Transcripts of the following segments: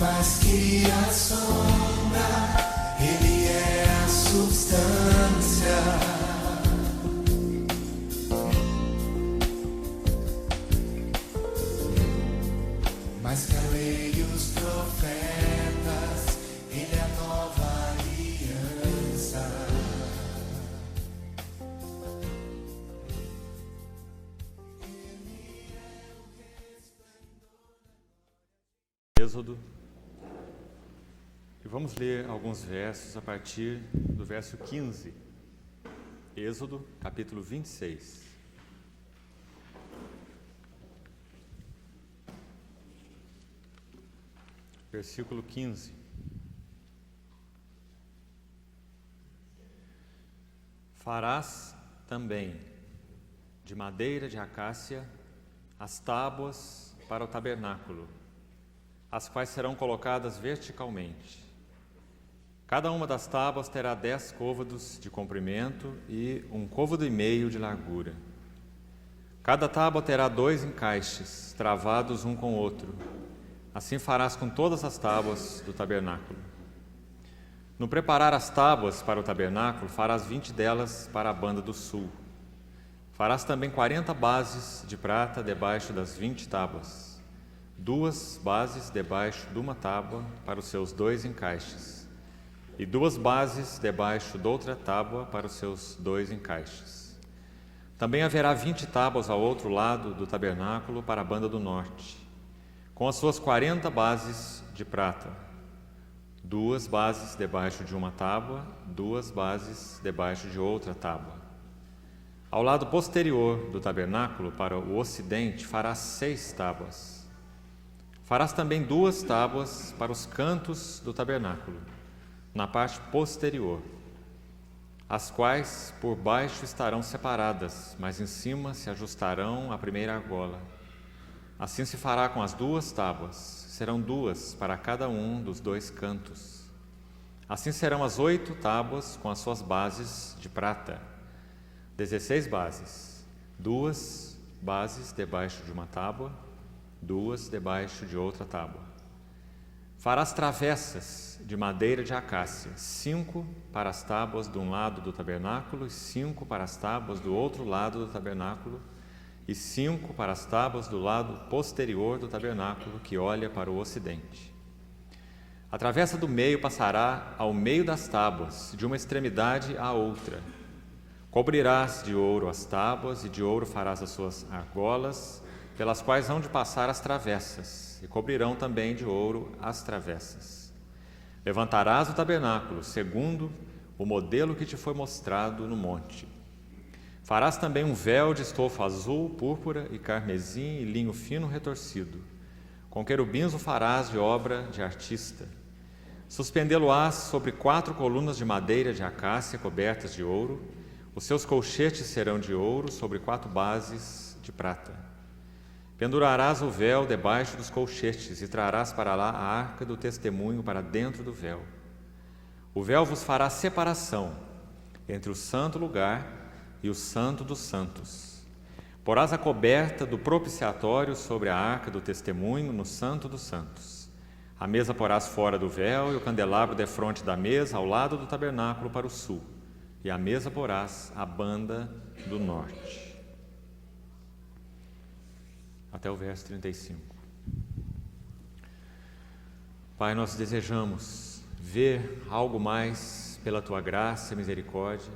mais que a sombra, Ele é a substância. Mais que a lei e os profetas, Ele é a nova aliança. Êxodo, e vamos ler alguns versos a partir do verso 15. Êxodo, capítulo 26. Versículo 15. Farás também de madeira de acácia as tábuas para o tabernáculo, as quais serão colocadas verticalmente. Cada uma das tábuas terá 10 côvados de comprimento e 1,5 côvado de largura. Cada tábua terá 2 encaixes, travados um com o outro. Assim farás com todas as tábuas do tabernáculo. No preparar as tábuas para o tabernáculo, farás 20 delas para a banda do sul. Farás também 40 bases de prata debaixo das 20 tábuas. 2 bases debaixo de uma tábua para os seus 2 encaixes, e 2 bases debaixo de outra tábua para os seus 2 encaixes. Também haverá 20 tábuas ao outro lado do tabernáculo para a banda do norte, com as suas 40 bases de prata. 2 bases debaixo de uma tábua, 2 bases debaixo de outra tábua. Ao lado posterior do tabernáculo, para o ocidente, farás 6 tábuas. Farás também 2 tábuas para os cantos do tabernáculo, na parte posterior, as quais por baixo estarão separadas, mas em cima se ajustarão à primeira argola. Assim se fará com as 2 tábuas, serão 2 para cada um dos 2 cantos. Assim serão as 8 tábuas com as suas bases de prata, 16 bases, 2 bases debaixo de uma tábua, 2 debaixo de outra tábua. Farás travessas de madeira de acácia, 5 para as tábuas de um lado do tabernáculo e 5 para as tábuas do outro lado do tabernáculo, e 5 para as tábuas do lado posterior do tabernáculo, que olha para o ocidente. A travessa do meio passará ao meio das tábuas, de uma extremidade à outra. Cobrirás de ouro as tábuas, e de ouro farás as suas argolas, pelas quais hão de passar as travessas, e cobrirão também de ouro as travessas. Levantarás o tabernáculo, segundo o modelo que te foi mostrado no monte. Farás também um véu de estofo azul, púrpura e carmesim e linho fino retorcido. Com querubins o farás de obra de artista. Suspendê-lo-ás sobre 4 colunas de madeira de acácia cobertas de ouro. Os seus colchetes serão de ouro sobre 4 bases de prata. Pendurarás o véu debaixo dos colchetes e trarás para lá a arca do testemunho para dentro do véu. O véu vos fará separação entre o santo lugar e o santo dos santos. Porás a coberta do propiciatório sobre a arca do testemunho no santo dos santos. A mesa porás fora do véu e o candelabro defronte da mesa ao lado do tabernáculo para o sul. E a mesa porás à banda do norte. Até o verso 35. Pai, nós desejamos ver algo mais pela Tua graça e misericórdia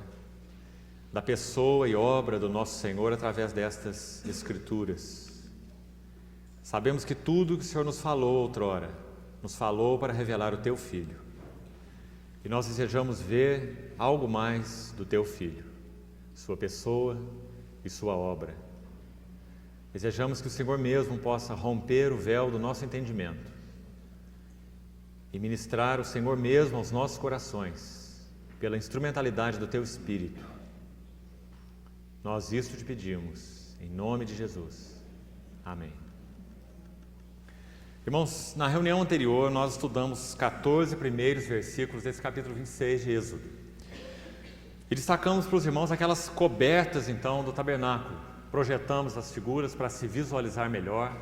da pessoa e obra do nosso Senhor através destas Escrituras. Sabemos que tudo que o Senhor nos falou outrora, nos falou para revelar o Teu Filho. E nós desejamos ver algo mais do Teu Filho, Sua pessoa e Sua obra. Desejamos que o Senhor mesmo possa romper o véu do nosso entendimento e ministrar o Senhor mesmo aos nossos corações, pela instrumentalidade do Teu Espírito. Nós isto te pedimos, em nome de Jesus. Amém. Irmãos, na reunião anterior nós estudamos os 14 primeiros versículos desse capítulo 26 de Êxodo. E destacamos para os irmãos aquelas cobertas então do tabernáculo. Projetamos as figuras para se visualizar melhor.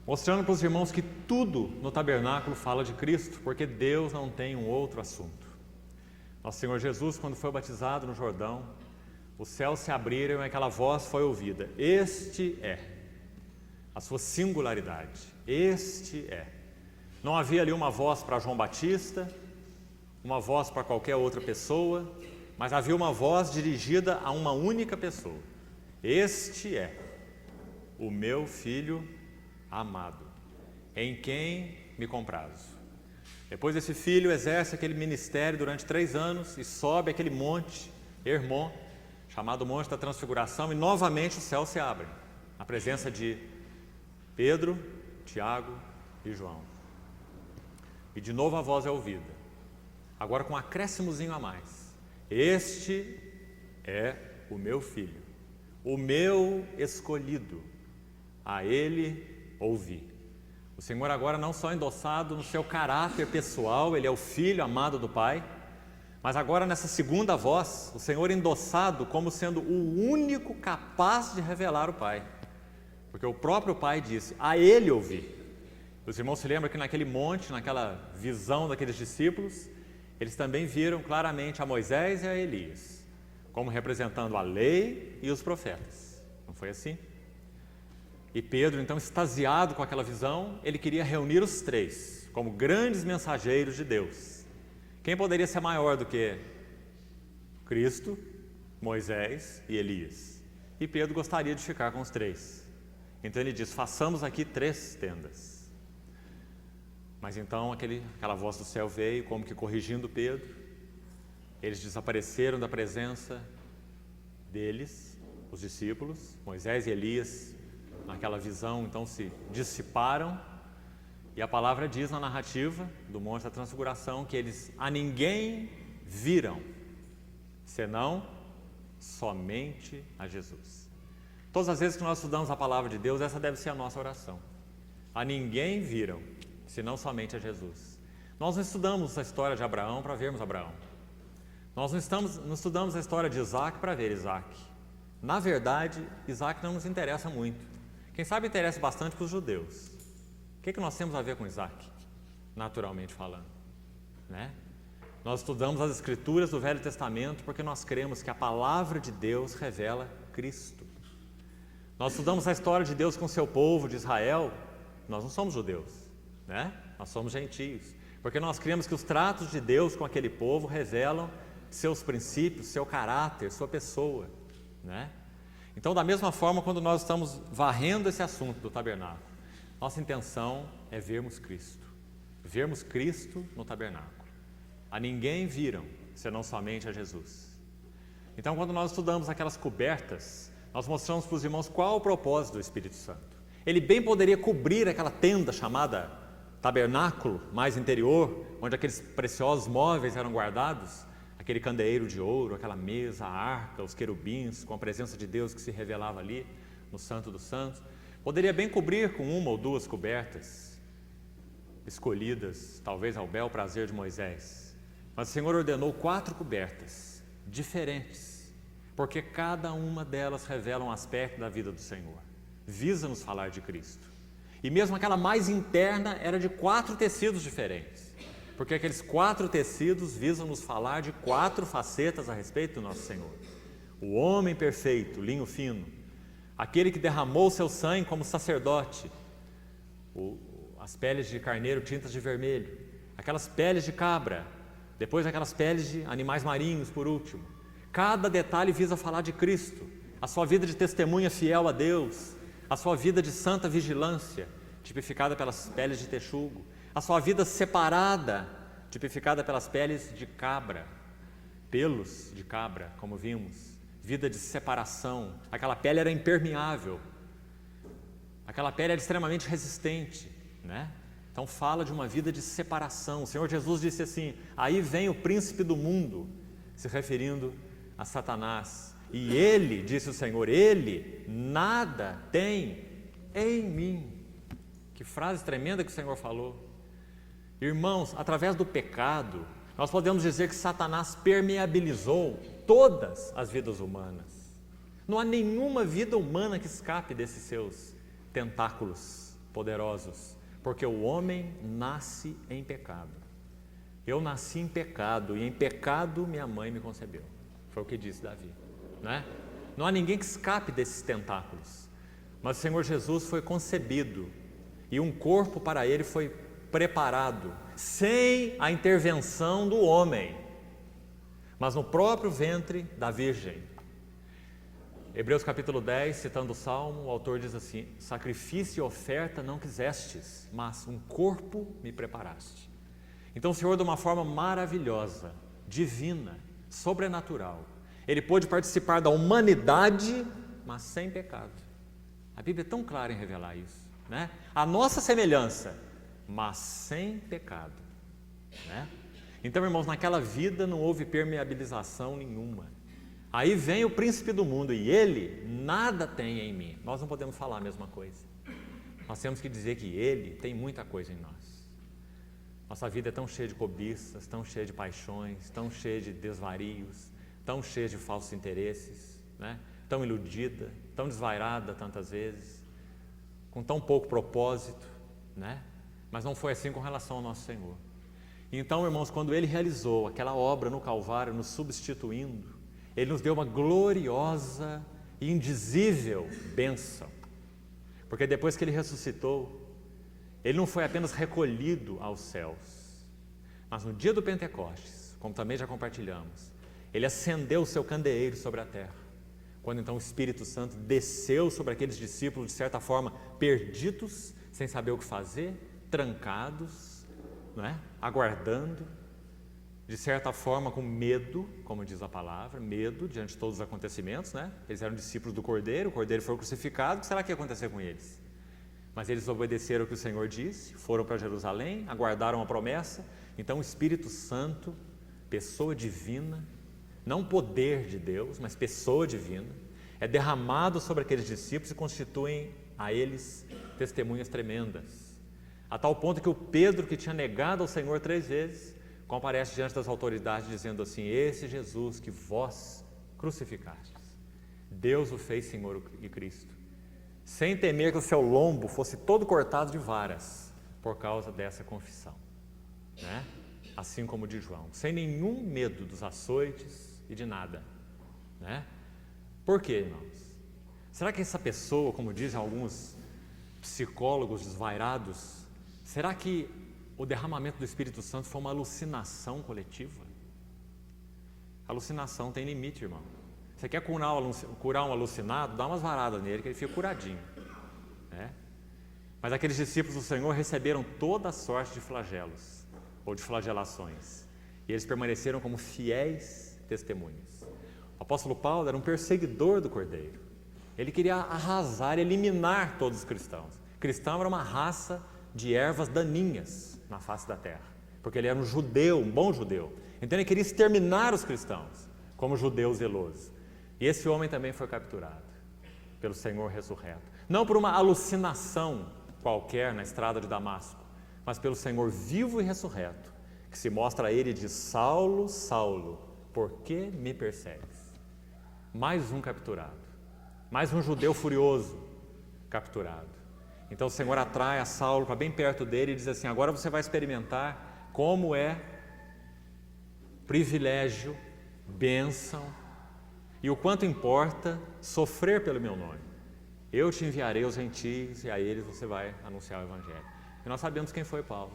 mostrando para os irmãos que tudo no tabernáculo fala de Cristo, porque Deus não tem um outro assunto. Nosso Senhor Jesus, quando foi batizado no Jordão, os céus se abriram e aquela voz foi ouvida: este é a sua singularidade, este é. Não havia ali uma voz para João Batista, uma voz para qualquer outra pessoa, mas havia uma voz dirigida a uma única pessoa: este é o meu Filho amado, em quem me comprazo. Depois esse filho exerce aquele ministério durante 3 anos e sobe aquele monte, Hermon, chamado Monte da Transfiguração, e novamente os céus se abrem, na presença de Pedro, Tiago e João. E de novo a voz é ouvida, agora com um acréscimozinho a mais: este é o meu filho, o meu escolhido, a ele ouvi. O Senhor agora não só endossado no seu caráter pessoal, ele é o Filho amado do Pai, mas agora nessa segunda voz, o Senhor endossado como sendo o único capaz de revelar o Pai, porque o próprio Pai disse: a ele ouvi. Os irmãos se lembram que naquele monte, naquela visão daqueles discípulos, eles também viram claramente a Moisés e a Elias, como representando a lei e os profetas. Não foi assim? E Pedro, então, extasiado com aquela visão, ele queria reunir os 3 como grandes mensageiros de Deus. Quem poderia ser maior do que Cristo, Moisés e Elias? E Pedro gostaria de ficar com os 3. Então ele diz: façamos aqui 3 tendas. Mas então aquela voz do céu veio, como que corrigindo Pedro. Eles desapareceram da presença deles, os discípulos, Moisés e Elias. Naquela visão, então, se dissiparam, e a palavra diz na narrativa do Monte da Transfiguração que eles a ninguém viram, senão somente a Jesus. Todas as vezes que nós estudamos a palavra de Deus, essa deve ser a nossa oração: a ninguém viram, senão somente a Jesus. Nós não estudamos a história de Abraão para vermos Abraão. Nós não estudamos a história de Isaac para ver Isaac. Na verdade, Isaac não nos interessa muito. Quem sabe interessa bastante para os judeus. O que nós temos a ver com Isaac, naturalmente falando, né? Nós estudamos as escrituras do Velho Testamento porque nós cremos que a palavra de Deus revela Cristo. Nós estudamos a história de Deus com o seu povo de Israel. Nós não somos judeus, né? Nós somos gentios, porque nós cremos que os tratos de Deus com aquele povo revelam seus princípios, seu caráter, sua pessoa, né? Então, da mesma forma, quando nós estamos varrendo esse assunto do tabernáculo, nossa intenção é vermos Cristo no tabernáculo. A ninguém viram, senão somente a Jesus. Então, quando nós estudamos aquelas cobertas, nós mostramos para os irmãos qual o propósito do Espírito Santo. Ele bem poderia cobrir aquela tenda chamada tabernáculo mais interior, onde aqueles preciosos móveis eram guardados, aquele candeeiro de ouro, aquela mesa, a arca, os querubins, com a presença de Deus que se revelava ali no Santo dos Santos. Poderia bem cobrir com 1 ou 2 cobertas, escolhidas talvez ao bel prazer de Moisés. Mas o Senhor ordenou 4 cobertas diferentes, porque cada uma delas revela um aspecto da vida do Senhor, visa-nos falar de Cristo. E mesmo aquela mais interna era de 4 tecidos diferentes, porque aqueles 4 tecidos visam nos falar de 4 facetas a respeito do nosso Senhor. O homem perfeito, linho fino, aquele que derramou seu sangue como sacerdote, as peles de carneiro tintas de vermelho, aquelas peles de cabra, depois aquelas peles de animais marinhos por último. Cada detalhe visa falar de Cristo, a sua vida de testemunha fiel a Deus, a sua vida de santa vigilância, tipificada pelas peles de texugo, a sua vida separada, tipificada pelas peles de cabra, pelos de cabra, como vimos, vida de separação. Aquela pele era impermeável, aquela pele era extremamente resistente, né? Então fala de uma vida de separação. O Senhor Jesus disse assim: aí vem o príncipe do mundo, se referindo a Satanás, e ele, disse o Senhor, ele nada tem em mim. Que frase tremenda que o Senhor falou. Irmãos, através do pecado, nós podemos dizer que Satanás permeabilizou todas as vidas humanas. Não há nenhuma vida humana que escape desses seus tentáculos poderosos, porque o homem nasce em pecado. Eu nasci em pecado e em pecado minha mãe me concebeu. Foi o que disse Davi, né? Não há ninguém que escape desses tentáculos, mas o Senhor Jesus foi concebido e um corpo para ele foi preparado, sem a intervenção do homem, mas no próprio ventre da Virgem. Hebreus capítulo 10, citando o Salmo, o autor diz assim: sacrifício e oferta não quisestes, mas um corpo me preparaste. Então o Senhor, de uma forma maravilhosa, divina, sobrenatural, Ele pôde participar da humanidade, mas sem pecado. A Bíblia é tão clara em revelar isso, né? A nossa semelhança, mas sem pecado, né? Então, irmãos, naquela vida não houve permeabilização nenhuma. Aí vem o príncipe do mundo e ele nada tem em mim. Nós não podemos falar a mesma coisa. Nós temos que dizer que ele tem muita coisa em nós. Nossa vida é tão cheia de cobiças, tão cheia de paixões, tão cheia de desvarios, tão cheia de falsos interesses, né? Tão iludida, tão desvairada tantas vezes, com tão pouco propósito, né? Mas não foi assim com relação ao nosso Senhor. Então, irmãos, quando Ele realizou aquela obra no Calvário, nos substituindo, Ele nos deu uma gloriosa e indizível bênção. Porque depois que Ele ressuscitou, Ele não foi apenas recolhido aos céus, mas no dia do Pentecostes, como também já compartilhamos, Ele acendeu o seu candeeiro sobre a terra. Quando então o Espírito Santo desceu sobre aqueles discípulos, de certa forma, perdidos, sem saber o que fazer, trancados, não é? Aguardando, de certa forma com medo, como diz a palavra, medo diante de todos os acontecimentos, né? Eles eram discípulos do Cordeiro, o Cordeiro foi crucificado, o que será que ia acontecer com eles? Mas eles obedeceram o que o Senhor disse, foram para Jerusalém, aguardaram a promessa. Então o Espírito Santo, pessoa divina, não poder de Deus, mas pessoa divina, é derramado sobre aqueles discípulos e constituem a eles testemunhas tremendas. A tal ponto que o Pedro, que tinha negado ao Senhor 3 vezes, comparece diante das autoridades dizendo assim: esse Jesus que vós crucificastes, Deus o fez Senhor e Cristo, sem temer que o seu lombo fosse todo cortado de varas, por causa dessa confissão, né? Assim como de João, sem nenhum medo dos açoites e de nada, né? Por quê, irmãos? Será que essa pessoa, como dizem alguns psicólogos desvairados, será que o derramamento do Espírito Santo foi uma alucinação coletiva? Alucinação tem limite, irmão. Você quer curar um alucinado? Dá umas varadas nele que ele fica curadinho, né? Mas aqueles discípulos do Senhor receberam toda a sorte de flagelos, ou de flagelações, e eles permaneceram como fiéis testemunhas. O apóstolo Paulo era um perseguidor do Cordeiro. Ele queria arrasar, eliminar todos os cristãos. Cristão era uma raça de ervas daninhas na face da terra, porque ele era um judeu, um bom judeu. Então ele queria exterminar os cristãos, como judeu zeloso. E esse homem também foi capturado pelo Senhor ressurreto, não por uma alucinação qualquer na estrada de Damasco, mas pelo Senhor vivo e ressurreto, que se mostra a ele e diz: Saulo, Saulo, por que me persegues? Mais um capturado, mais um judeu furioso capturado. Então o Senhor atrai a Saulo para bem perto dele e diz assim: agora você vai experimentar como é privilégio, bênção e o quanto importa sofrer pelo meu nome. Eu te enviarei aos gentios e a eles você vai anunciar o Evangelho. E nós sabemos quem foi Paulo.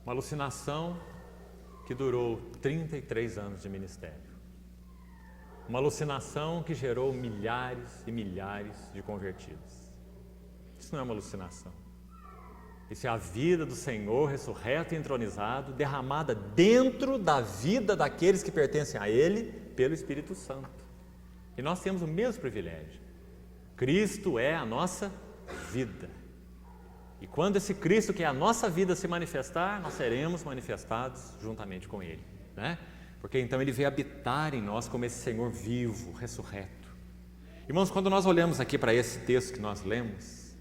Uma alucinação que durou 33 anos de ministério. Uma alucinação que gerou milhares e milhares de convertidos. Isso não é uma alucinação. Isso é a vida do Senhor ressurreto e entronizado, derramada dentro da vida daqueles que pertencem a Ele pelo Espírito Santo. E nós temos o mesmo privilégio. Cristo é a nossa vida. E quando esse Cristo, que é a nossa vida, se manifestar, nós seremos manifestados juntamente com Ele, né? Porque então Ele veio habitar em nós como esse Senhor vivo, ressurreto. Irmãos, quando nós olhamos aqui para esse texto que nós lemos,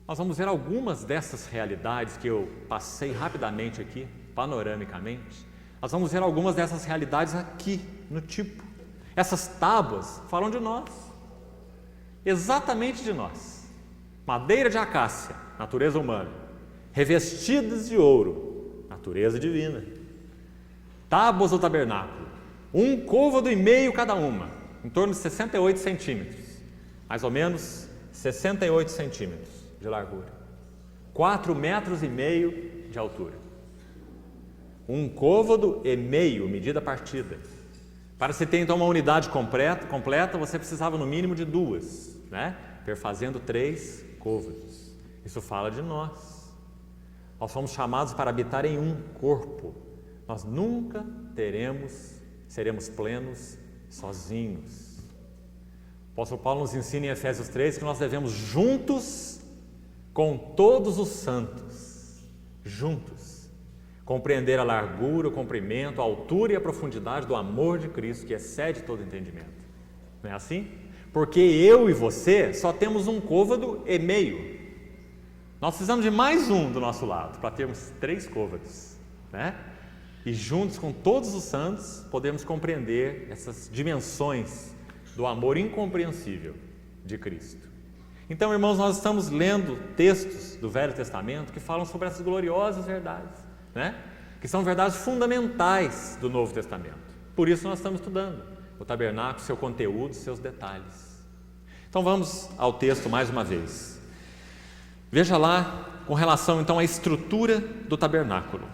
nós vamos ver algumas dessas realidades que eu passei rapidamente aqui, panoramicamente. Nós vamos ver algumas dessas realidades aqui, no tipo. Essas tábuas falam de nós, exatamente de nós. Madeira de acácia, natureza humana. Revestidas de ouro, natureza divina. Tábuas do tabernáculo, 1,5 côvado cada uma, em torno de 68 centímetros, mais ou menos 68 centímetros de largura, 4,5 metros de altura. 1,5 côvado, medida partida. Para se ter então uma unidade completa, você precisava no mínimo de 2, né? Perfazendo 3 côvados. Isso fala de nós. Nós somos chamados para habitar em um corpo. Nós nunca seremos plenos sozinhos. O apóstolo Paulo nos ensina em Efésios 3 que nós devemos juntos com todos os santos, juntos, compreender a largura, o comprimento, a altura e a profundidade do amor de Cristo que excede todo entendimento. Não é assim? Porque eu e você só temos 1,5 côvado. Nós precisamos de mais um do nosso lado para termos 3 côvados, né? E juntos com todos os santos podemos compreender essas dimensões do amor incompreensível de Cristo. Então, irmãos, nós estamos lendo textos do Velho Testamento que falam sobre essas gloriosas verdades, né? Que são verdades fundamentais do Novo Testamento. Por isso nós estamos estudando o tabernáculo, seu conteúdo, seus detalhes. Então vamos ao texto mais uma vez. Veja lá com relação então à estrutura do tabernáculo.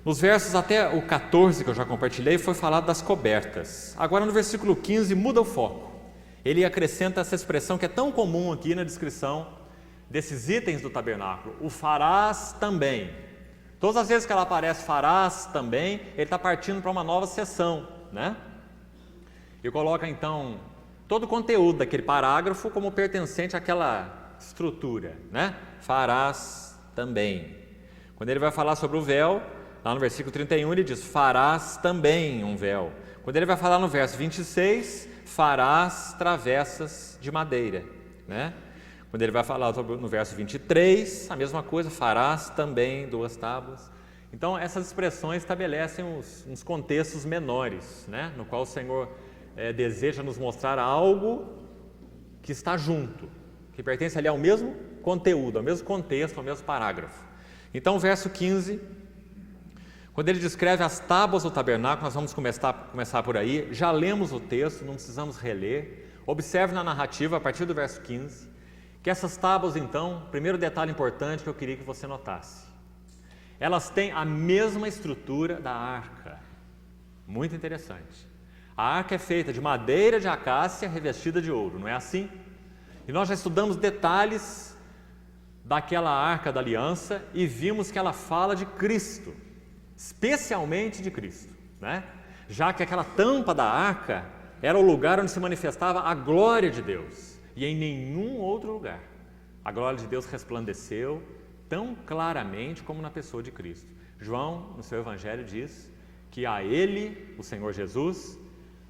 Nos versos até o 14 que eu já compartilhei foi falado das cobertas. Agora no versículo 15 muda o foco. Ele acrescenta essa expressão que é tão comum aqui na descrição desses itens do tabernáculo. O farás também. Todas as vezes que ela aparece farás também, ele está partindo para uma nova seção, né? E coloca então todo o conteúdo daquele parágrafo como pertencente àquela estrutura, né? Farás também. Quando ele vai falar sobre o véu, lá no versículo 31 ele diz, farás também um véu. Quando ele vai falar no verso 26, farás travessas de madeira, né? Quando ele vai falar no verso 23, a mesma coisa, farás também 2 tábuas. Então essas expressões estabelecem uns contextos menores, né? No qual o Senhor deseja nos mostrar algo que está junto, que pertence ali ao mesmo conteúdo, ao mesmo contexto, ao mesmo parágrafo. Então o verso 15, quando ele descreve as tábuas do tabernáculo, nós vamos começar por aí, já lemos o texto, não precisamos reler. Observe na narrativa, a partir do verso 15, que essas tábuas então, primeiro detalhe importante que eu queria que você notasse, elas têm a mesma estrutura da arca, muito interessante. A arca é feita de madeira de acácia revestida de ouro, não é assim? E nós já estudamos detalhes daquela arca da aliança e vimos que ela fala de Cristo, especialmente de Cristo, né? Já que aquela tampa da arca era o lugar onde se manifestava a glória de Deus e em nenhum outro lugar a glória de Deus resplandeceu tão claramente como na pessoa de Cristo. João, no seu evangelho, diz que a ele, o Senhor Jesus,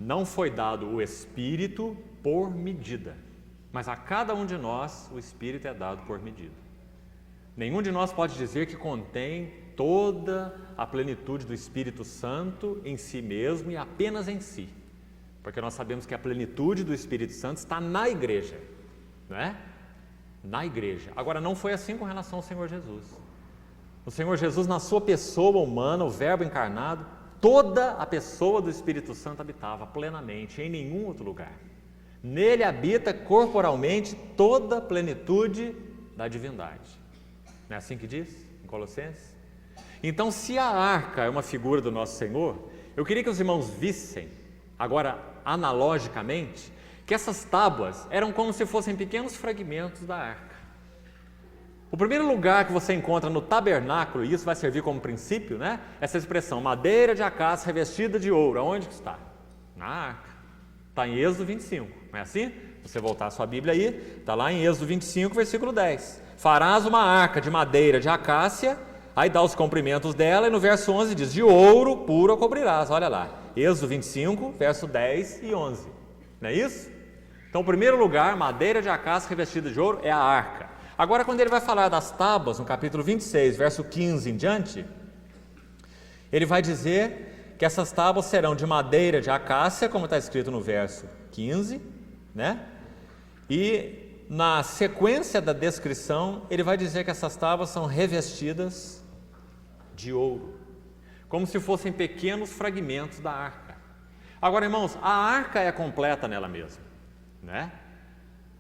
não foi dado o Espírito por medida, mas a cada um de nós o Espírito é dado por medida. Nenhum de nós pode dizer que contém toda a plenitude do Espírito Santo em si mesmo e apenas em si, porque nós sabemos que a plenitude do Espírito Santo está na igreja, não é? Na igreja. Agora, não foi assim com relação ao Senhor Jesus. O Senhor Jesus, na sua pessoa humana, o Verbo encarnado, toda a pessoa do Espírito Santo habitava plenamente em nenhum outro lugar. Nele habita corporalmente toda a plenitude da divindade. Não é assim que diz em Colossenses? Então, se a arca é uma figura do nosso Senhor, eu queria que os irmãos vissem, agora analogicamente, que essas tábuas eram como se fossem pequenos fragmentos da arca. O primeiro lugar que você encontra no tabernáculo, e isso vai servir como princípio, né? Essa expressão, madeira de acácia revestida de ouro, aonde que está? Na arca. Está em Êxodo 25, não é assim? Se você voltar a sua Bíblia aí, está lá em Êxodo 25, versículo 10. Farás uma arca de madeira de acácia, aí dá os comprimentos dela, e no verso 11 diz, de ouro puro a cobrirás, olha lá. Êxodo 25, verso 10 e 11, não é isso? Então, o primeiro lugar, madeira de acácia revestida de ouro, é a arca. Agora, quando ele vai falar das tábuas, no capítulo 26, verso 15 em diante, ele vai dizer que essas tábuas serão de madeira de acácia, como está escrito no verso 15, né? E na sequência da descrição, ele vai dizer que essas tábuas são revestidas de ouro, como se fossem pequenos fragmentos da arca. Agora, irmãos, a arca é completa nela mesma, né?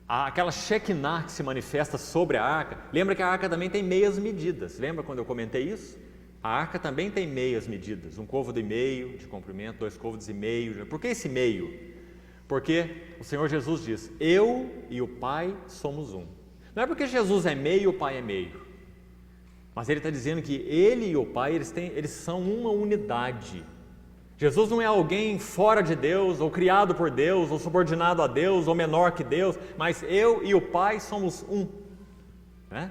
Aquela Shekinah que se manifesta sobre a arca, lembra que a arca também tem meias medidas, lembra quando eu comentei isso? A arca também tem meias medidas, 1 côvado e meio de comprimento, 2 côvados e meio. Por que esse meio? Porque o Senhor Jesus diz, eu e o Pai somos um. Não é porque Jesus é meio e o Pai é meio, mas ele está dizendo que ele e o Pai, eles são uma unidade. Jesus não é alguém fora de Deus, ou criado por Deus, ou subordinado a Deus, ou menor que Deus, mas eu e o Pai somos um, né?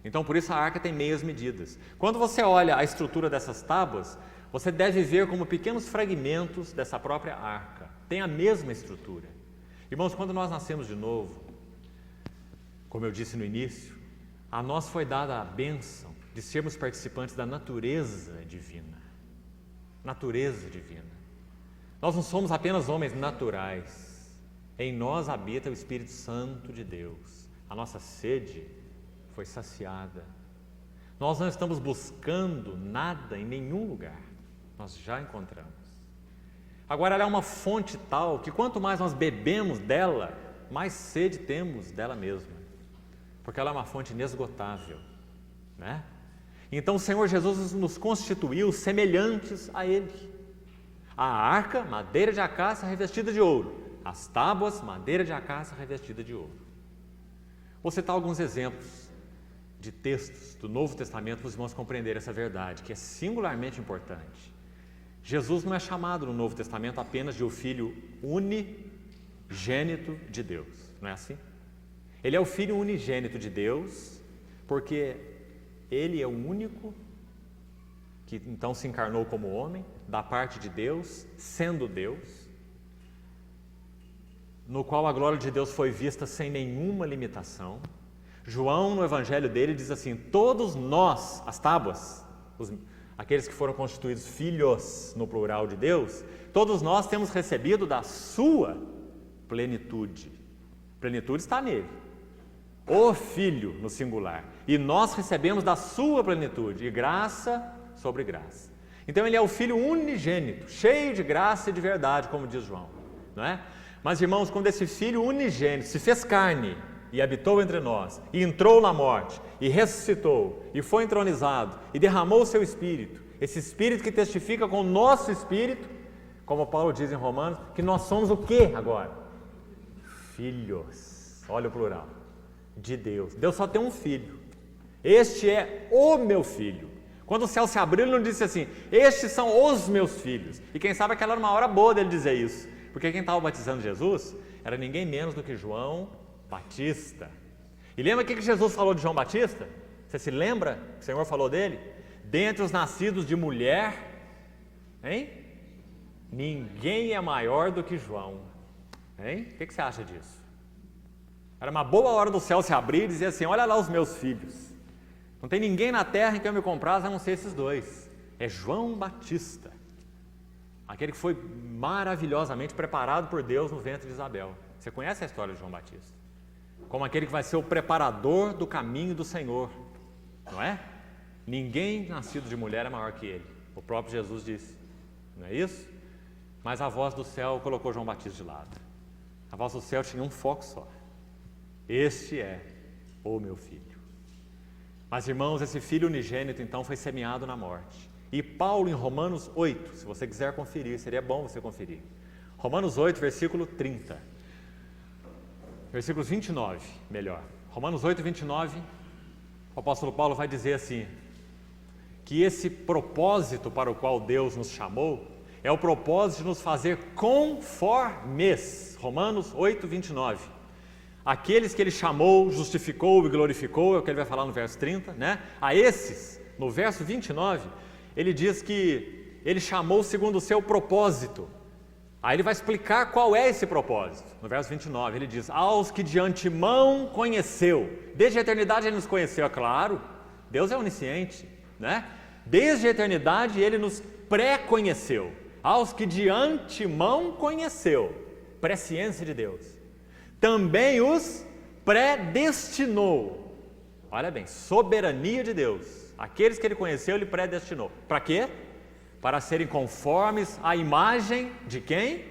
Então, por isso a arca tem meias medidas. Quando você olha a estrutura dessas tábuas, você deve ver como pequenos fragmentos dessa própria arca. Tem a mesma estrutura. Irmãos, quando nós nascemos de novo, como eu disse no início, a nós foi dada a bênção de sermos participantes da natureza divina. Natureza divina. Nós não somos apenas homens naturais. Em nós habita o Espírito Santo de Deus. A nossa sede foi saciada. Nós não estamos buscando nada em nenhum lugar. Nós já encontramos. Agora, ela é uma fonte tal que quanto mais nós bebemos dela, mais sede temos dela mesma. Porque ela é uma fonte inesgotável, né? Então o Senhor Jesus nos constituiu semelhantes a Ele. A arca, madeira de acácia revestida de ouro. As tábuas, madeira de acácia revestida de ouro. Vou citar alguns exemplos de textos do Novo Testamento para os irmãos compreenderem essa verdade, que é singularmente importante. Jesus não é chamado no Novo Testamento apenas de o Filho unigênito de Deus, não é assim? Ele é o Filho unigênito de Deus, porque Ele é o único que então se encarnou como homem, da parte de Deus, sendo Deus, no qual a glória de Deus foi vista sem nenhuma limitação. João, no evangelho dele, diz assim, todos nós, as tábuas, aqueles que foram constituídos filhos, no plural de Deus, todos nós temos recebido da sua plenitude. Plenitude está nele. O Filho, no singular. E nós recebemos da sua plenitude, e graça sobre graça. Então ele é o Filho unigênito, cheio de graça e de verdade, como diz João, não é? Mas, irmãos, quando esse Filho unigênito se fez carne e habitou entre nós, e entrou na morte, e ressuscitou, e foi entronizado, e derramou o seu Espírito, esse Espírito que testifica com o nosso Espírito, como Paulo diz em Romanos, que nós somos o quê agora? Filhos, olha o plural, de Deus. Deus só tem um filho, este é o meu filho. Quando o céu se abriu, ele não disse assim, estes são os meus filhos. E quem sabe aquela era uma hora boa dele dizer isso, porque quem estava batizando Jesus era ninguém menos do que João Batista. E lembra o que Jesus falou de João Batista? Você se lembra que o Senhor falou dele? Dentre os nascidos de mulher, hein? Ninguém é maior do que João. Hein? O que você acha disso? Era uma boa hora do céu se abrir e dizer assim, olha lá os meus filhos. Não tem ninguém na terra em que eu me compraz a não ser esses dois. É João Batista, aquele que foi maravilhosamente preparado por Deus no ventre de Isabel. Você conhece a história de João Batista? Como aquele que vai ser o preparador do caminho do Senhor, não é? Ninguém nascido de mulher é maior que ele. O próprio Jesus disse, não é isso? Mas a voz do céu colocou João Batista de lado. A voz do céu tinha um foco só. Este é o meu filho. Mas, irmãos, esse filho unigênito, então, foi semeado na morte. E Paulo, em Romanos 8, se você quiser conferir, seria bom você conferir. Romanos 8, versículo 30. Versículos 29, melhor. Romanos 8, 29, o apóstolo Paulo vai dizer assim, que esse propósito para o qual Deus nos chamou, é o propósito de nos fazer conformes. Romanos 8, 29. Aqueles que ele chamou, justificou e glorificou, é o que ele vai falar no verso 30, né? A esses, no verso 29, ele diz que ele chamou segundo o seu propósito. Aí ele vai explicar qual é esse propósito. No verso 29, ele diz, aos que de antemão conheceu. Desde a eternidade ele nos conheceu, é claro, Deus é onisciente, né? Desde a eternidade ele nos pré-conheceu. Aos que de antemão conheceu, presciência de Deus. Também os predestinou. Olha bem, soberania de Deus. Aqueles que Ele conheceu, Ele predestinou. Para quê? Para serem conformes à imagem de quem?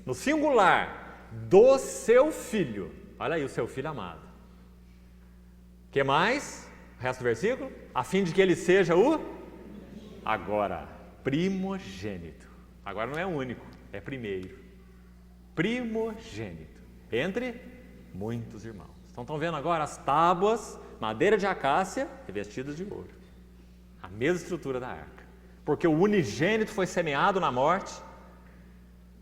No singular, do seu Filho. Olha aí, o seu Filho amado. O que mais? O resto do versículo? A fim de que Ele seja o... Agora, primogênito. Agora não é único, é primeiro. Primogênito. Entre muitos irmãos. Então estão vendo agora as tábuas, madeira de acácia, revestidas de ouro. A mesma estrutura da arca. Porque o unigênito foi semeado na morte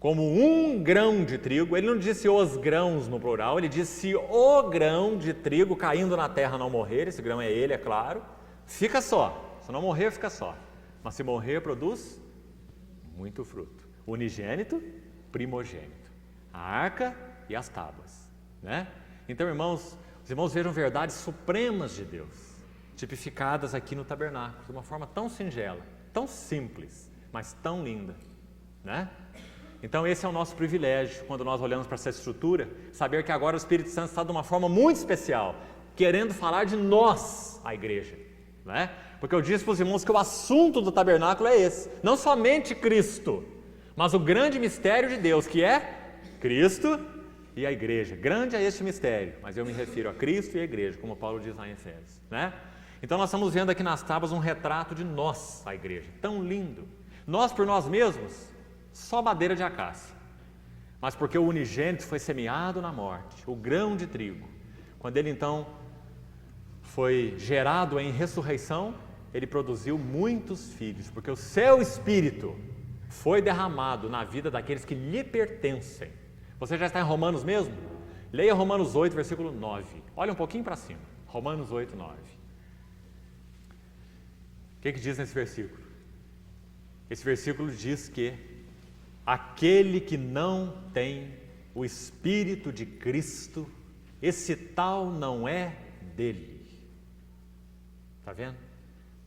como um grão de trigo. Ele não disse os grãos no plural, ele disse o grão de trigo caindo na terra não morrer. Esse grão é ele, é claro. Fica só. Se não morrer, fica só. Mas se morrer, produz muito fruto. Unigênito, primogênito. A arca e as tábuas, né? Então, irmãos, os irmãos vejam verdades supremas de Deus, tipificadas aqui no tabernáculo, de uma forma tão singela, tão simples, mas tão linda, né? Então, esse é o nosso privilégio, quando nós olhamos para essa estrutura, saber que agora o Espírito Santo está de uma forma muito especial, querendo falar de nós, a igreja, né? Porque eu disse para os irmãos que o assunto do tabernáculo é esse, não somente Cristo, mas o grande mistério de Deus, que é Cristo e a igreja. Grande é este mistério, mas eu me refiro a Cristo e a igreja, como Paulo diz lá em Efésios, né? Então nós estamos vendo aqui nas tábuas um retrato de nós, a igreja, tão lindo. Nós por nós mesmos, só madeira de acácia, mas porque o unigênito foi semeado na morte, o grão de trigo. Quando ele então foi gerado em ressurreição, ele produziu muitos filhos, porque o seu Espírito foi derramado na vida daqueles que lhe pertencem. Você já está em Romanos mesmo? Leia Romanos 8, versículo 9. Olha um pouquinho para cima. Romanos 8, 9. O que diz nesse versículo? Esse versículo diz que aquele que não tem o Espírito de Cristo, esse tal não é dele. Está vendo?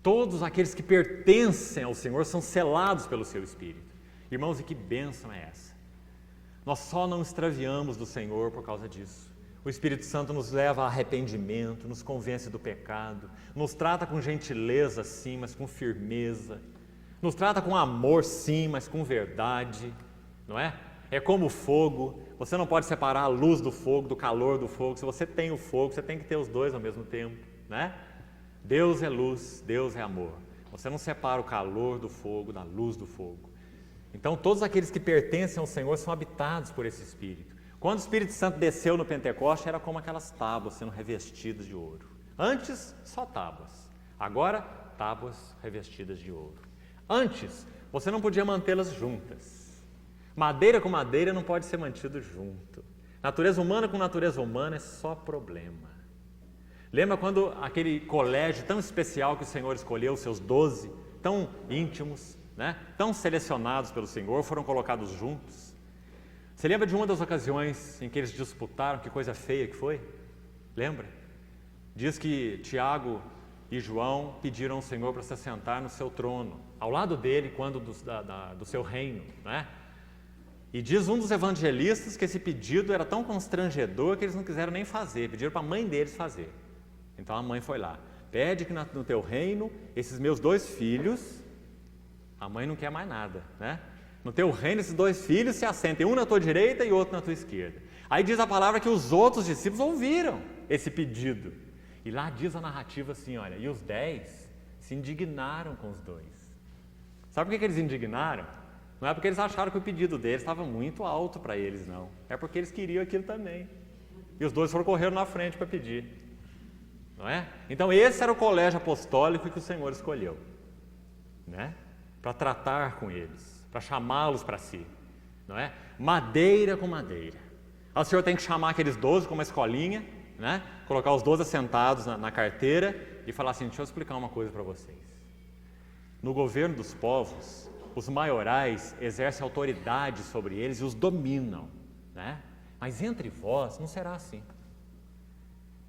Todos aqueles que pertencem ao Senhor são selados pelo seu Espírito. Irmãos, e que bênção é essa? Nós só não extraviamos do Senhor por causa disso. O Espírito Santo nos leva a arrependimento, nos convence do pecado, nos trata com gentileza sim, mas com firmeza, nos trata com amor sim, mas com verdade, não é? É como o fogo, você não pode separar a luz do fogo, do calor do fogo. Se você tem o fogo, você tem que ter os dois ao mesmo tempo, né? Deus é luz, Deus é amor. Você não separa o calor do fogo da luz do fogo. Então todos aqueles que pertencem ao Senhor são habitados por esse Espírito. Quando o Espírito Santo desceu no Pentecoste, era como aquelas tábuas sendo revestidas de ouro. Antes, só tábuas. Agora, tábuas revestidas de ouro. Antes, você não podia mantê-las juntas. Madeira com madeira não pode ser mantido junto. Natureza humana com natureza humana é só problema. Lembra quando aquele colégio tão especial que o Senhor escolheu, os seus 12, tão íntimos, né? Tão selecionados pelo Senhor, foram colocados juntos? Você lembra de uma das ocasiões em que eles disputaram? Que coisa feia que foi? Lembra? Diz que Tiago e João pediram ao Senhor para se assentar no seu trono, ao lado dele, quando do seu reino, né? E diz um dos evangelistas que esse pedido era tão constrangedor que eles não quiseram nem fazer, pediram para a mãe deles fazer. Então a mãe foi lá, pede que no teu reino, esses meus 2 filhos, a mãe não quer mais nada, né? No teu reino, esses 2 filhos se assentem, um na tua direita e outro na tua esquerda. Aí diz a palavra que os outros discípulos ouviram esse pedido. E lá diz a narrativa assim, olha, e os 10 se indignaram com os 2. Sabe por que eles indignaram? Não é porque eles acharam que o pedido deles estava muito alto para eles, não. É porque eles queriam aquilo também. E os 2 foram correndo na frente para pedir. Não é? Então esse era o colégio apostólico que o Senhor escolheu, né? Para tratar com eles, para chamá-los para si, não é? Madeira com madeira. Aí o Senhor tem que chamar aqueles 12 com uma escolinha, né? Colocar os 12 assentados na carteira e falar assim, deixa eu explicar uma coisa para vocês. No governo dos povos, os maiorais exercem autoridade sobre eles e os dominam, né? Mas entre vós não será assim.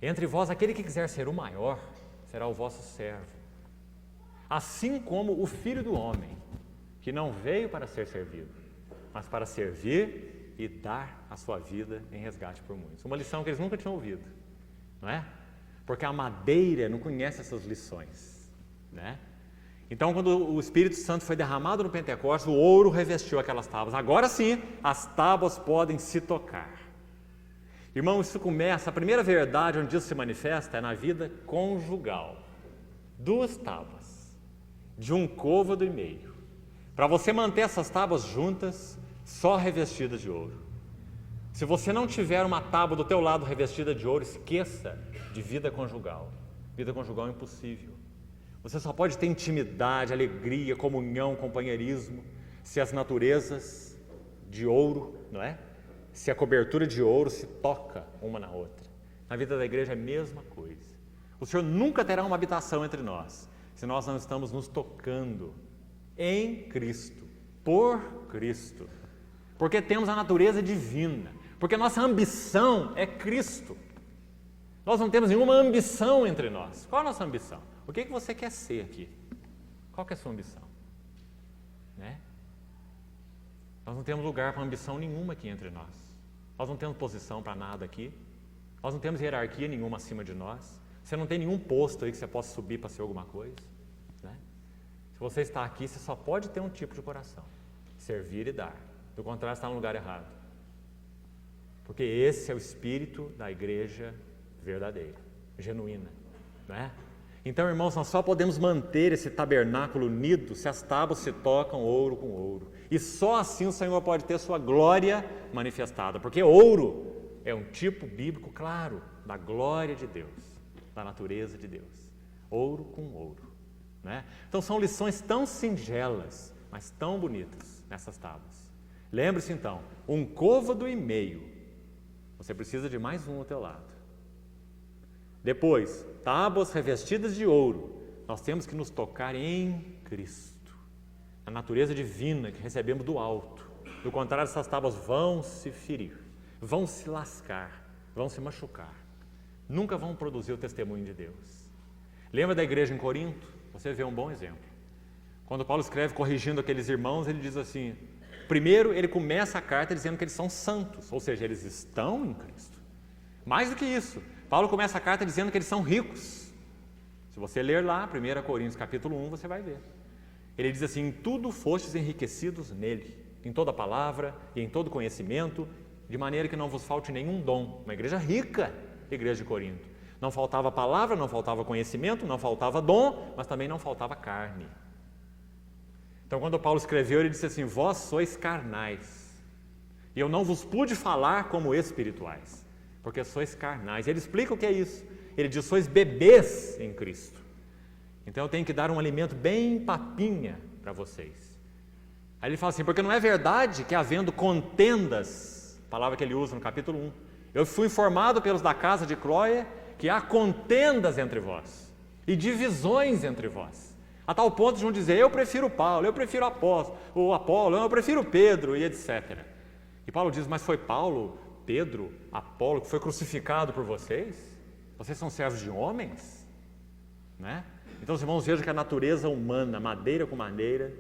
Entre vós, aquele que quiser ser o maior, será o vosso servo. Assim como o Filho do Homem, que não veio para ser servido, mas para servir e dar a sua vida em resgate por muitos. Uma lição que eles nunca tinham ouvido, não é? Porque a madeira não conhece essas lições, né? Então, quando o Espírito Santo foi derramado no Pentecostes, o ouro revestiu aquelas tábuas. Agora sim, as tábuas podem se tocar. Irmão, isso começa, a primeira verdade onde isso se manifesta é na vida conjugal. 2 tábuas, de um côvado e meio. Para você manter essas tábuas juntas, só revestidas de ouro. Se você não tiver uma tábua do teu lado revestida de ouro, esqueça de vida conjugal. Vida conjugal é impossível. Você só pode ter intimidade, alegria, comunhão, companheirismo, se as naturezas de ouro, não é? Se a cobertura de ouro se toca uma na outra. Na vida da igreja é a mesma coisa. O Senhor nunca terá uma habitação entre nós, se nós não estamos nos tocando em Cristo, por Cristo. Porque temos a natureza divina, porque nossa ambição é Cristo. Nós não temos nenhuma ambição entre nós. Qual é a nossa ambição? O que você quer ser aqui? Qual que é a sua ambição? Né? Nós não temos lugar para ambição nenhuma aqui entre nós. Nós não temos posição para nada aqui. Nós não temos hierarquia nenhuma acima de nós. Você não tem nenhum posto aí que você possa subir para ser alguma coisa. Né? Se você está aqui, você só pode ter um tipo de coração: servir e dar. Do contrário, você está no lugar errado. Porque esse é o espírito da igreja verdadeira, genuína. Né? Então, irmãos, nós só podemos manter esse tabernáculo unido se as tábuas se tocam ouro com ouro. E só assim o Senhor pode ter sua glória manifestada. Porque ouro é um tipo bíblico claro da glória de Deus, da natureza de Deus. Ouro com ouro. Né? Então, são lições tão singelas, mas tão bonitas nessas tábuas. Lembre-se, então, um côvado e meio. Você precisa de mais um ao teu lado. Depois, tábuas revestidas de ouro. Nós temos que nos tocar em Cristo, a natureza divina que recebemos do alto. Do contrário, essas tábuas vão se ferir, vão se lascar, vão se machucar. Nunca vão produzir o testemunho de Deus. Lembra da igreja em Corinto? Você vê um bom exemplo. Quando Paulo escreve corrigindo aqueles irmãos, ele diz assim: primeiro, ele começa a carta dizendo que eles são santos, ou seja, eles estão em Cristo. Mais do que isso, Paulo começa a carta dizendo que eles são ricos. Se você ler lá, 1 Coríntios capítulo 1, você vai ver. Ele diz assim: em tudo fostes enriquecidos nele, em toda palavra e em todo conhecimento, de maneira que não vos falte nenhum dom. Uma igreja rica, a igreja de Corinto. Não faltava palavra, não faltava conhecimento, não faltava dom, mas também não faltava carne. Então, quando Paulo escreveu, ele disse assim: vós sois carnais, e eu não vos pude falar como espirituais, porque sois carnais. Ele explica o que é isso. Ele diz: sois bebês em Cristo. Então eu tenho que dar um alimento bem papinha para vocês. Aí ele fala assim: porque não é verdade que havendo contendas, palavra que ele usa no capítulo 1, eu fui informado pelos da casa de Cloé que há contendas entre vós e divisões entre vós, a tal ponto de um dizer: eu prefiro Paulo, eu prefiro o Apolo, eu prefiro Pedro, e etc. E Paulo diz: mas foi Paulo, Pedro, Apolo que foi crucificado por vocês? Vocês são servos de homens? Né? Então os irmãos vejam que a natureza humana, madeira com madeira,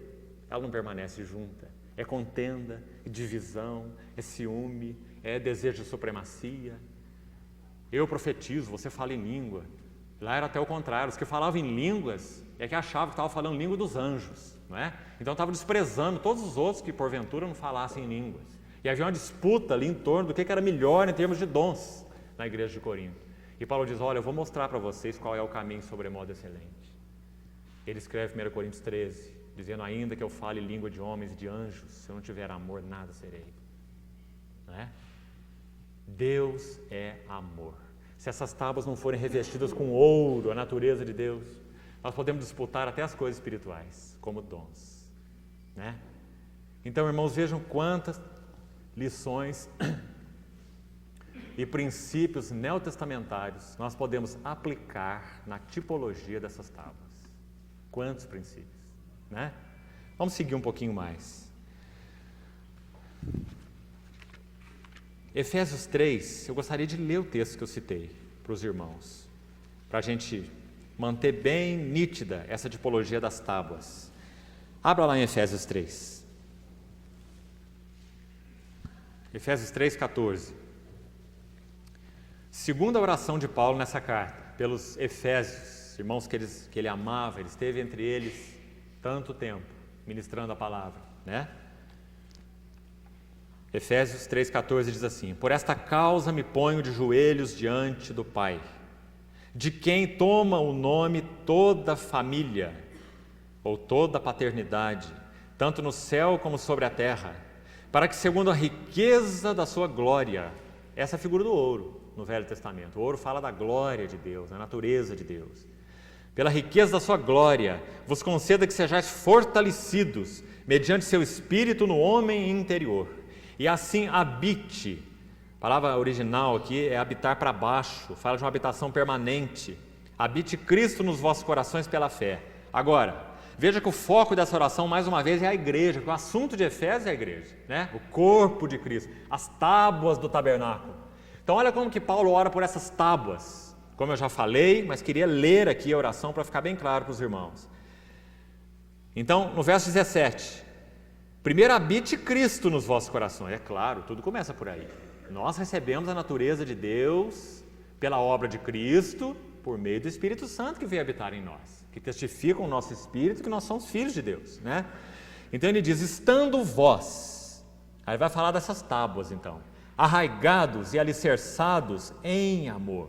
ela não permanece junta. É contenda, é divisão, é ciúme, é desejo de supremacia. Eu profetizo, você fala em língua. Lá era até o contrário, os que falavam em línguas é que achavam que estavam falando língua dos anjos, não é? Então estavam desprezando todos os outros que porventura não falassem em línguas. E havia uma disputa ali em torno do que era melhor em termos de dons na igreja de Corinto. E Paulo diz: olha, eu vou mostrar para vocês qual é o caminho sobremodo excelente. Ele escreve em 1 Coríntios 13, dizendo: ainda que eu fale língua de homens e de anjos, se eu não tiver amor, nada serei. Não é? Deus é amor. Se essas tábuas não forem revestidas com ouro, a natureza de Deus, nós podemos disputar até as coisas espirituais, como dons. Né? Então, irmãos, vejam quantas lições e princípios neotestamentários nós podemos aplicar na tipologia dessas tábuas. Quantos princípios, né? Vamos seguir um pouquinho mais. Efésios 3, eu gostaria de ler o texto que eu citei para os irmãos, para a gente manter bem nítida essa tipologia das tábuas. Abra lá em Efésios 3. Efésios 3, 14. Segunda oração de Paulo nessa carta, pelos Efésios, irmãos que ele amava, ele esteve entre eles tanto tempo, ministrando a palavra, né? Efésios 3,14 diz assim: por esta causa me ponho de joelhos diante do Pai, de quem toma o nome toda a família, ou toda a paternidade, tanto no céu como sobre a terra, para que segundo a riqueza da sua glória, essa é a figura do ouro no Velho Testamento, o ouro fala da glória de Deus, da natureza de Deus, pela riqueza da sua glória, vos conceda que sejais fortalecidos, mediante seu Espírito no homem interior, e assim habite, a palavra original aqui é habitar para baixo, fala de uma habitação permanente, habite Cristo nos vossos corações pela fé. Agora, veja que o foco dessa oração, mais uma vez, é a igreja, porque o assunto de Efésios é a igreja, né? O corpo de Cristo, as tábuas do tabernáculo. Então olha como que Paulo ora por essas tábuas, como eu já falei, mas queria ler aqui a oração para ficar bem claro para os irmãos. Então, no verso 17, primeiro habite Cristo nos vossos corações, é claro, tudo começa por aí. Nós recebemos a natureza de Deus pela obra de Cristo, por meio do Espírito Santo que veio habitar em nós, que testifica o nosso espírito que nós somos filhos de Deus, né? Então ele diz, estando vós, aí vai falar dessas tábuas então, arraigados e alicerçados em amor,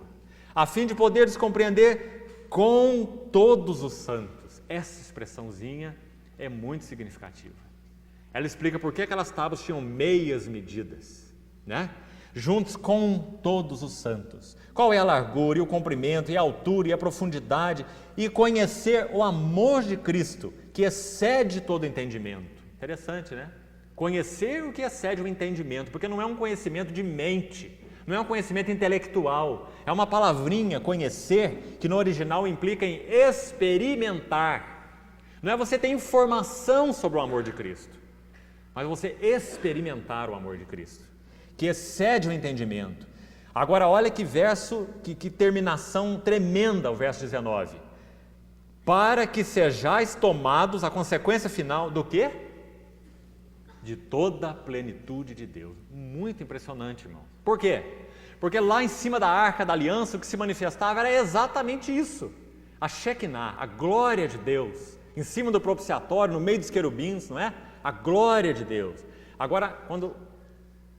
a fim de poderes compreender com todos os santos. Essa expressãozinha é muito significativa. Ela explica por que aquelas tábuas tinham meias medidas, né? Juntos com todos os santos. Qual é a largura e o comprimento e a altura e a profundidade, e conhecer o amor de Cristo, que excede todo entendimento. Interessante, né? Conhecer o que excede o entendimento, porque não é um conhecimento de mente, não é um conhecimento intelectual, é uma palavrinha, conhecer, que no original implica em experimentar. Não é você ter informação sobre o amor de Cristo, mas você experimentar o amor de Cristo, que excede o entendimento. Agora olha que verso, que terminação tremenda o verso 19. Para que sejais tomados, a consequência final do quê? De toda a plenitude de Deus. Muito impressionante, irmão. Por quê? Porque lá em cima da arca da aliança o que se manifestava era exatamente isso. A Shekinah, a glória de Deus, em cima do propiciatório, no meio dos querubins, não é? A glória de Deus. Agora, quando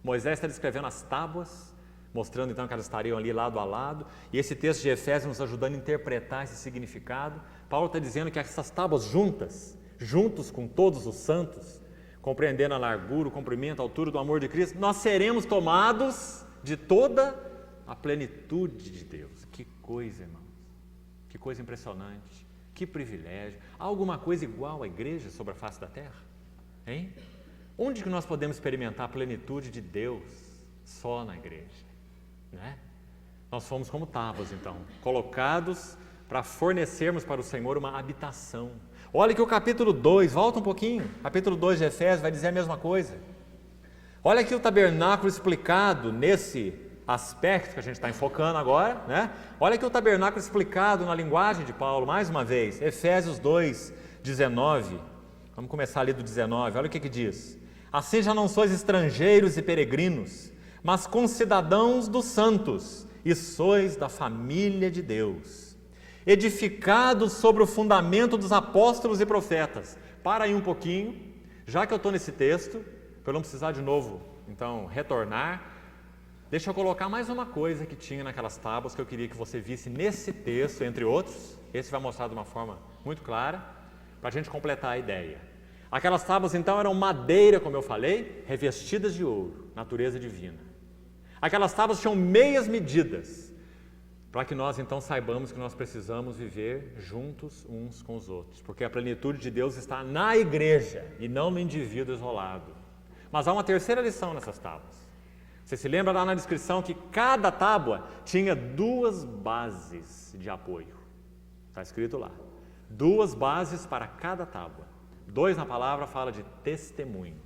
Moisés está descrevendo as tábuas, mostrando então que elas estariam ali lado a lado, e esse texto de Efésios nos ajudando a interpretar esse significado, Paulo está dizendo que essas tábuas juntos com todos os santos, compreendendo a largura, o comprimento, a altura do amor de Cristo, nós seremos tomados de toda a plenitude de Deus. Que coisa, irmãos, que coisa impressionante, que privilégio. Há alguma coisa igual à igreja sobre a face da terra? Hein? Onde que nós podemos experimentar a plenitude de Deus? Só na igreja, né? Nós fomos como tábuas, então, colocados para fornecermos para o Senhor uma habitação. Olha que o capítulo 2, volta um pouquinho, capítulo 2 de Efésios vai dizer a mesma coisa. Olha aqui o tabernáculo explicado nesse aspecto que a gente está enfocando agora, né? Olha aqui o tabernáculo explicado na linguagem de Paulo, mais uma vez, Efésios 2, 19. Vamos começar ali do 19, olha o que diz. Assim já não sois estrangeiros e peregrinos, mas concidadãos dos santos, e sois da família de Deus, edificados sobre o fundamento dos apóstolos e profetas. Para aí um pouquinho, já que eu estou nesse texto, para eu não precisar de novo, então, retornar, deixa eu colocar mais uma coisa que tinha naquelas tábuas que eu queria que você visse nesse texto, entre outros. Esse vai mostrar de uma forma muito clara, para a gente completar a ideia. Aquelas tábuas, então, eram madeira, como eu falei, revestidas de ouro, natureza divina. Aquelas tábuas tinham meias medidas, para que nós, então, saibamos que nós precisamos viver juntos uns com os outros, porque a plenitude de Deus está na igreja e não no indivíduo isolado. Mas há uma terceira lição nessas tábuas. Você se lembra lá na descrição que cada tábua tinha 2 bases de apoio. Está escrito lá. 2 bases para cada tábua. 2 na palavra fala de testemunho.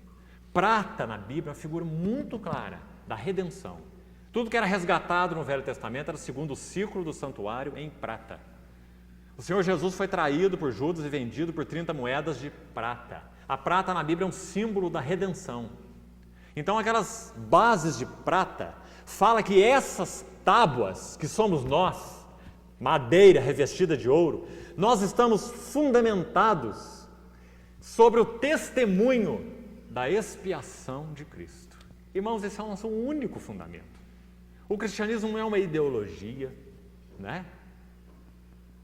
Prata na Bíblia é uma figura muito clara da redenção. Tudo que era resgatado no Velho Testamento era segundo o ciclo do santuário em prata. O Senhor Jesus foi traído por Judas e vendido por 30 moedas de prata. A prata na Bíblia é um símbolo da redenção. Então aquelas bases de prata fala que essas tábuas, que somos nós, madeira revestida de ouro, nós estamos fundamentados sobre o testemunho da expiação de Cristo. Irmãos, esse é o nosso único fundamento. O cristianismo não é uma ideologia, né?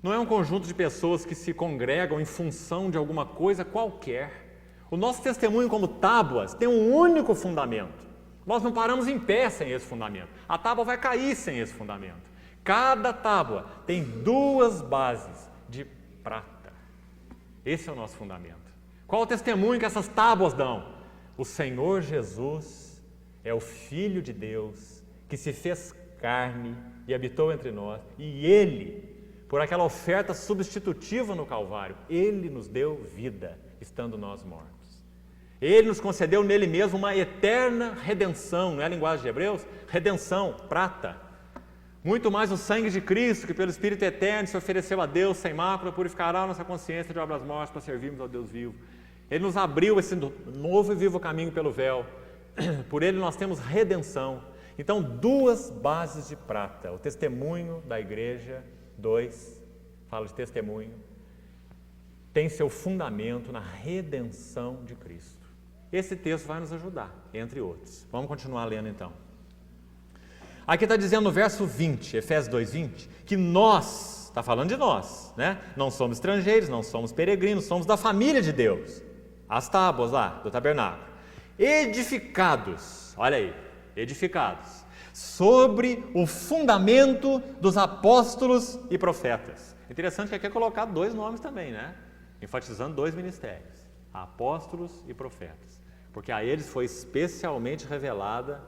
Não é um conjunto de pessoas que se congregam em função de alguma coisa qualquer. O nosso testemunho como tábuas tem um único fundamento. Nós não paramos em pé sem esse fundamento. A tábua vai cair sem esse fundamento. Cada tábua tem 2 bases de prata. Esse é o nosso fundamento. Qual o testemunho que essas tábuas dão? O Senhor Jesus é o Filho de Deus que se fez carne e habitou entre nós. E Ele, por aquela oferta substitutiva no Calvário, Ele nos deu vida, estando nós mortos. Ele nos concedeu nele mesmo uma eterna redenção, não é a linguagem de Hebreus? Redenção, prata. Muito mais o sangue de Cristo, que pelo Espírito eterno se ofereceu a Deus sem mácula, purificará a nossa consciência de obras mortas para servirmos ao Deus vivo. Ele nos abriu esse novo e vivo caminho pelo véu. Por ele nós temos redenção. Então, 2 bases de prata. O testemunho da igreja, 2, fala de testemunho, tem seu fundamento na redenção de Cristo. Esse texto vai nos ajudar, entre outros. Vamos continuar lendo então. Aqui está dizendo no verso 20, Efésios 2:20, que nós, está falando de nós, né? Não somos estrangeiros, não somos peregrinos, somos da família de Deus. As tábuas lá do tabernáculo. Edificados, olha aí, edificados, sobre o fundamento dos apóstolos e profetas. Interessante que aqui é colocado 2 nomes também, né? Enfatizando 2 ministérios, apóstolos e profetas. Porque a eles foi especialmente revelado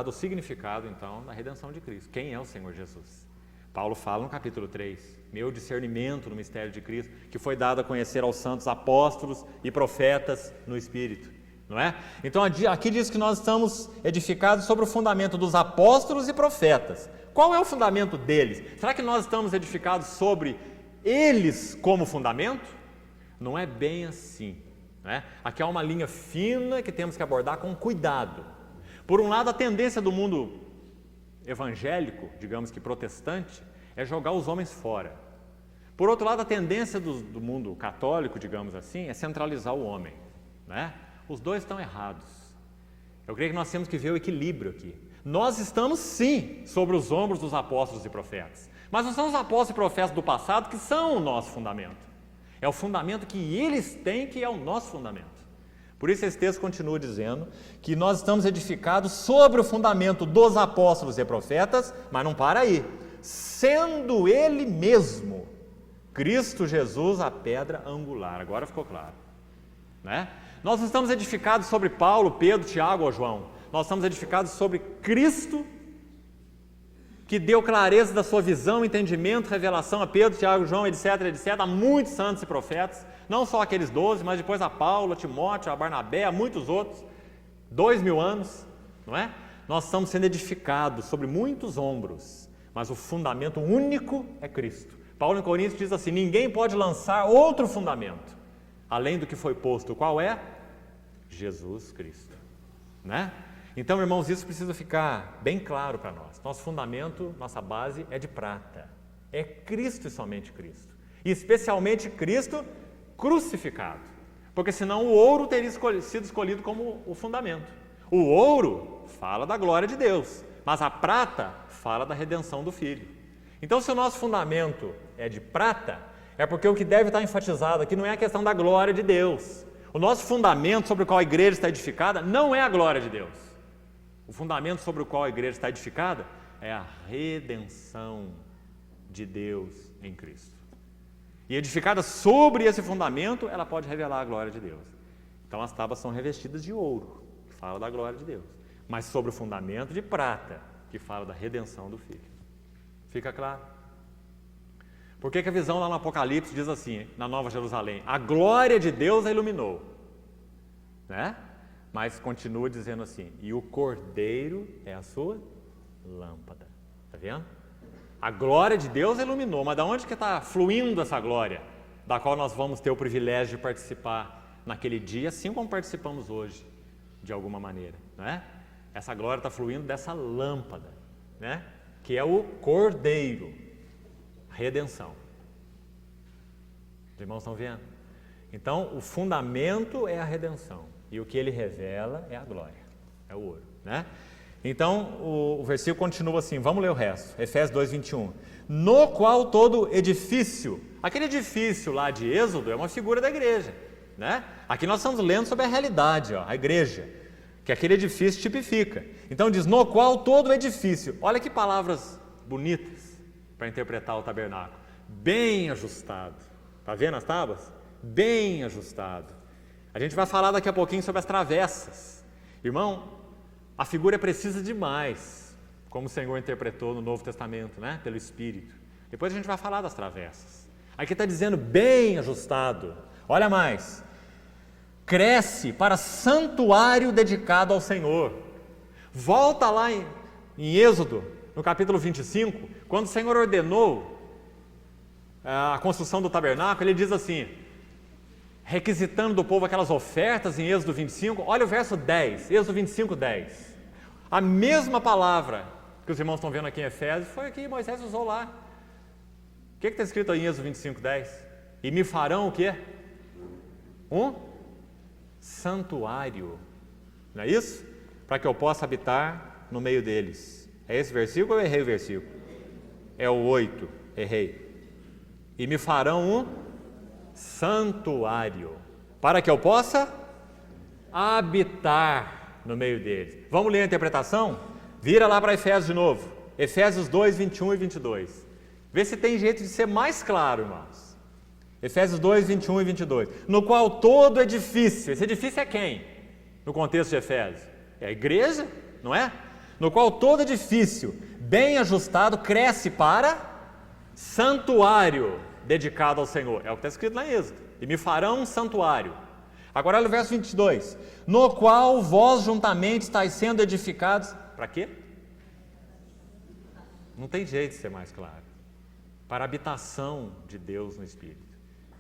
o significado, então, da redenção de Cristo. Quem é o Senhor Jesus? Paulo fala no capítulo 3, meu discernimento no mistério de Cristo, que foi dado a conhecer aos santos apóstolos e profetas no Espírito, não é? Então, aqui diz que nós estamos edificados sobre o fundamento dos apóstolos e profetas. Qual é o fundamento deles? Será que nós estamos edificados sobre eles como fundamento? Não é bem assim. Né? Aqui há uma linha fina que temos que abordar com cuidado. Por um lado, a tendência do mundo evangélico, digamos que protestante, é jogar os homens fora. Por outro lado, a tendência do mundo católico, digamos assim, é centralizar o homem. Né? Os 2 estão errados. Eu creio que nós temos que ver o equilíbrio aqui. Nós estamos sim sobre os ombros dos apóstolos e profetas, mas não são os apóstolos e profetas do passado que são o nosso fundamento. É o fundamento que eles têm que é o nosso fundamento. Por isso esse texto continua dizendo que nós estamos edificados sobre o fundamento dos apóstolos e profetas, mas não para aí. Sendo Ele mesmo, Cristo Jesus, a pedra angular. Agora ficou claro. Né? Nós não estamos edificados sobre Paulo, Pedro, Tiago ou João. Nós estamos edificados sobre Cristo, que deu clareza da sua visão, entendimento, revelação a Pedro, Tiago, João, etc., a muitos santos e profetas, não só aqueles 12, mas depois a Paulo, a Timóteo, a Barnabé, a muitos outros, 2000 anos, não é? Nós estamos sendo edificados sobre muitos ombros, mas o fundamento único é Cristo. Paulo em Coríntios diz assim, ninguém pode lançar outro fundamento, além do que foi posto, qual é? Jesus Cristo, né? Então, irmãos, isso precisa ficar bem claro para nós. Nosso fundamento, nossa base é de prata. É Cristo e somente Cristo. E especialmente Cristo crucificado. Porque senão o ouro teria sido escolhido como o fundamento. O ouro fala da glória de Deus, mas a prata fala da redenção do Filho. Então, se o nosso fundamento é de prata, é porque o que deve estar enfatizado aqui não é a questão da glória de Deus. O nosso fundamento sobre o qual a igreja está edificada não é a glória de Deus. O fundamento sobre o qual a igreja está edificada é a redenção de Deus em Cristo. E edificada sobre esse fundamento, ela pode revelar a glória de Deus. Então as tábuas são revestidas de ouro, que fala da glória de Deus, mas sobre o fundamento de prata, que fala da redenção do Filho. Fica claro? Por que a visão lá no Apocalipse diz assim, na Nova Jerusalém, a glória de Deus a iluminou, né? Mas continua dizendo assim, e o Cordeiro é a sua lâmpada. Está vendo? A glória de Deus iluminou, mas de onde que está fluindo essa glória? Da qual nós vamos ter o privilégio de participar naquele dia, assim como participamos hoje, de alguma maneira, né? Essa glória está fluindo dessa lâmpada, né? que é o Cordeiro, a redenção. Os irmãos estão vendo? Então, o fundamento é a redenção, e o que ele revela é a glória, é o ouro, né? Então, o versículo continua assim, vamos ler o resto, Efésios 2, 21. No qual todo edifício, aquele edifício lá de Êxodo é uma figura da igreja, né? Aqui nós estamos lendo sobre a realidade, ó, a igreja, que aquele edifício tipifica. Então diz, no qual todo edifício, olha que palavras bonitas para interpretar o tabernáculo, bem ajustado, está vendo as tábuas? Bem ajustado. A gente vai falar daqui a pouquinho sobre as travessas. Irmão, a figura é precisa demais, como o Senhor interpretou no Novo Testamento, né? Pelo Espírito. Depois a gente vai falar das travessas. Aqui está dizendo bem ajustado. Olha mais. Cresce para santuário dedicado ao Senhor. Volta lá em Êxodo, no capítulo 25, quando o Senhor ordenou a construção do tabernáculo, ele diz assim, requisitando do povo aquelas ofertas em Êxodo 25, olha o verso 10, Êxodo 25, 10. A mesma palavra que os irmãos estão vendo aqui em Efésios, foi aqui, Moisés usou lá. O que está escrito aí em Êxodo 25, 10? E me farão o quê? Um santuário. Não é isso? Para que eu possa habitar no meio deles. É esse versículo ou eu errei o versículo? É o 8, errei. E me farão um santuário, para que eu possa habitar no meio deles. Vamos ler a interpretação? Vira lá para Efésios de novo. Efésios 2, 21 e 22. Vê se tem jeito de ser mais claro, irmãos. Efésios 2, 21 e 22. No qual todo edifício, esse edifício é quem? No contexto de Efésios? É a igreja, não é? No qual todo edifício, bem ajustado, cresce para santuário dedicado ao Senhor. É o que está escrito lá em Êxodo. E me farão um santuário. Agora olha o verso 22. No qual vós juntamente estáis sendo edificados. Para quê? Não tem jeito de ser mais claro. Para a habitação de Deus no Espírito.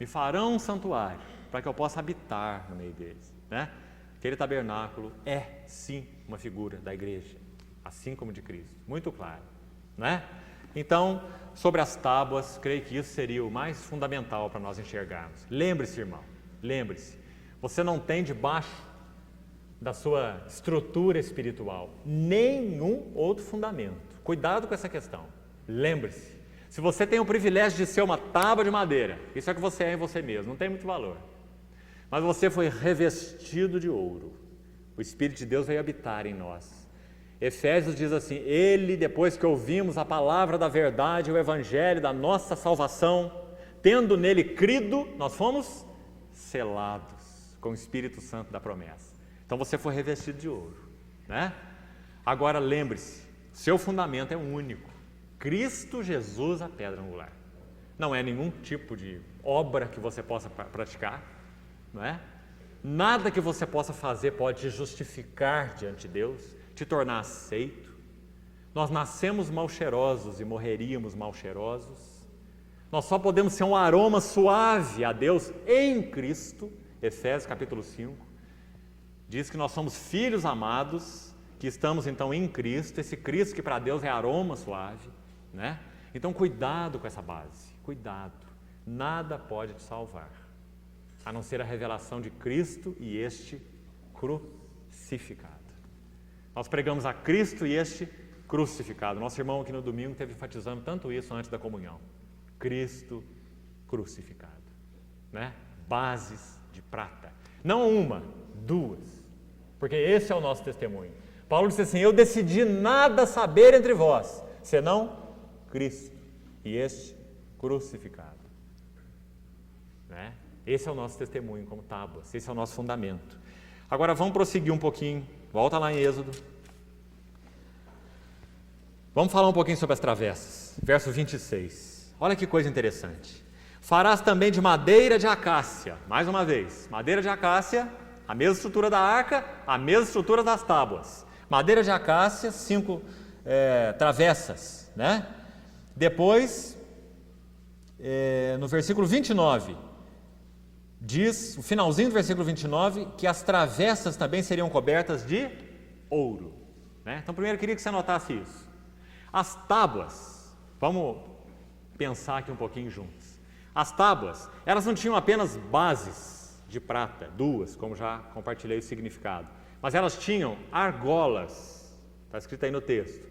Me farão um santuário, para que eu possa habitar no meio deles, né? Aquele tabernáculo é, sim, uma figura da igreja, assim como de Cristo, muito claro, né? Então, sobre as tábuas, creio que isso seria o mais fundamental para nós enxergarmos. Lembre-se, irmão, lembre-se, você não tem debaixo da sua estrutura espiritual nenhum outro fundamento. Cuidado com essa questão, lembre-se. Se você tem o privilégio de ser uma tábua de madeira, isso é o que você é em você mesmo, não tem muito valor. Mas você foi revestido de ouro. O Espírito de Deus veio habitar em nós. Efésios diz assim, ele, depois que ouvimos a palavra da verdade, o evangelho da nossa salvação, tendo nele crido, nós fomos selados com o Espírito Santo da promessa. Então você foi revestido de ouro, né? Agora lembre-se, seu fundamento é único. Cristo Jesus, a pedra angular. Não é nenhum tipo de obra que você possa praticar, não é? Nada que você possa fazer pode te justificar diante de Deus, te tornar aceito. Nós nascemos mal cheirosos e morreríamos mal cheirosos. Nós só podemos ser um aroma suave a Deus em Cristo. Efésios capítulo 5 diz que nós somos filhos amados, que estamos então em Cristo, esse Cristo que para Deus é aroma suave. Né? Então cuidado com essa base, cuidado, nada pode te salvar, a não ser a revelação de Cristo e este crucificado. Nós pregamos a Cristo e este crucificado. Nosso irmão aqui no domingo esteve enfatizando tanto isso antes da comunhão. Cristo crucificado, né? Bases de prata, não uma, duas, porque esse é o nosso testemunho. Paulo disse assim, eu decidi nada saber entre vós, senão Cristo e este crucificado, né? Esse é o nosso testemunho como tábuas, esse é o nosso fundamento. Agora vamos prosseguir um pouquinho, volta lá em Êxodo. Vamos falar um pouquinho sobre as travessas, verso 26. Olha que coisa interessante. Farás também de madeira de acácia, mais uma vez, madeira de acácia, a mesma estrutura da arca, a mesma estrutura das tábuas. Madeira de acácia, 5 travessas, né? Depois, no versículo 29, diz, o finalzinho do versículo 29, que as travessas também seriam cobertas de ouro, né? Então primeiro eu queria que você anotasse isso. As tábuas, vamos pensar aqui um pouquinho juntos. As tábuas, elas não tinham apenas bases de prata, duas, como já compartilhei o significado, mas elas tinham argolas, está escrito aí no texto.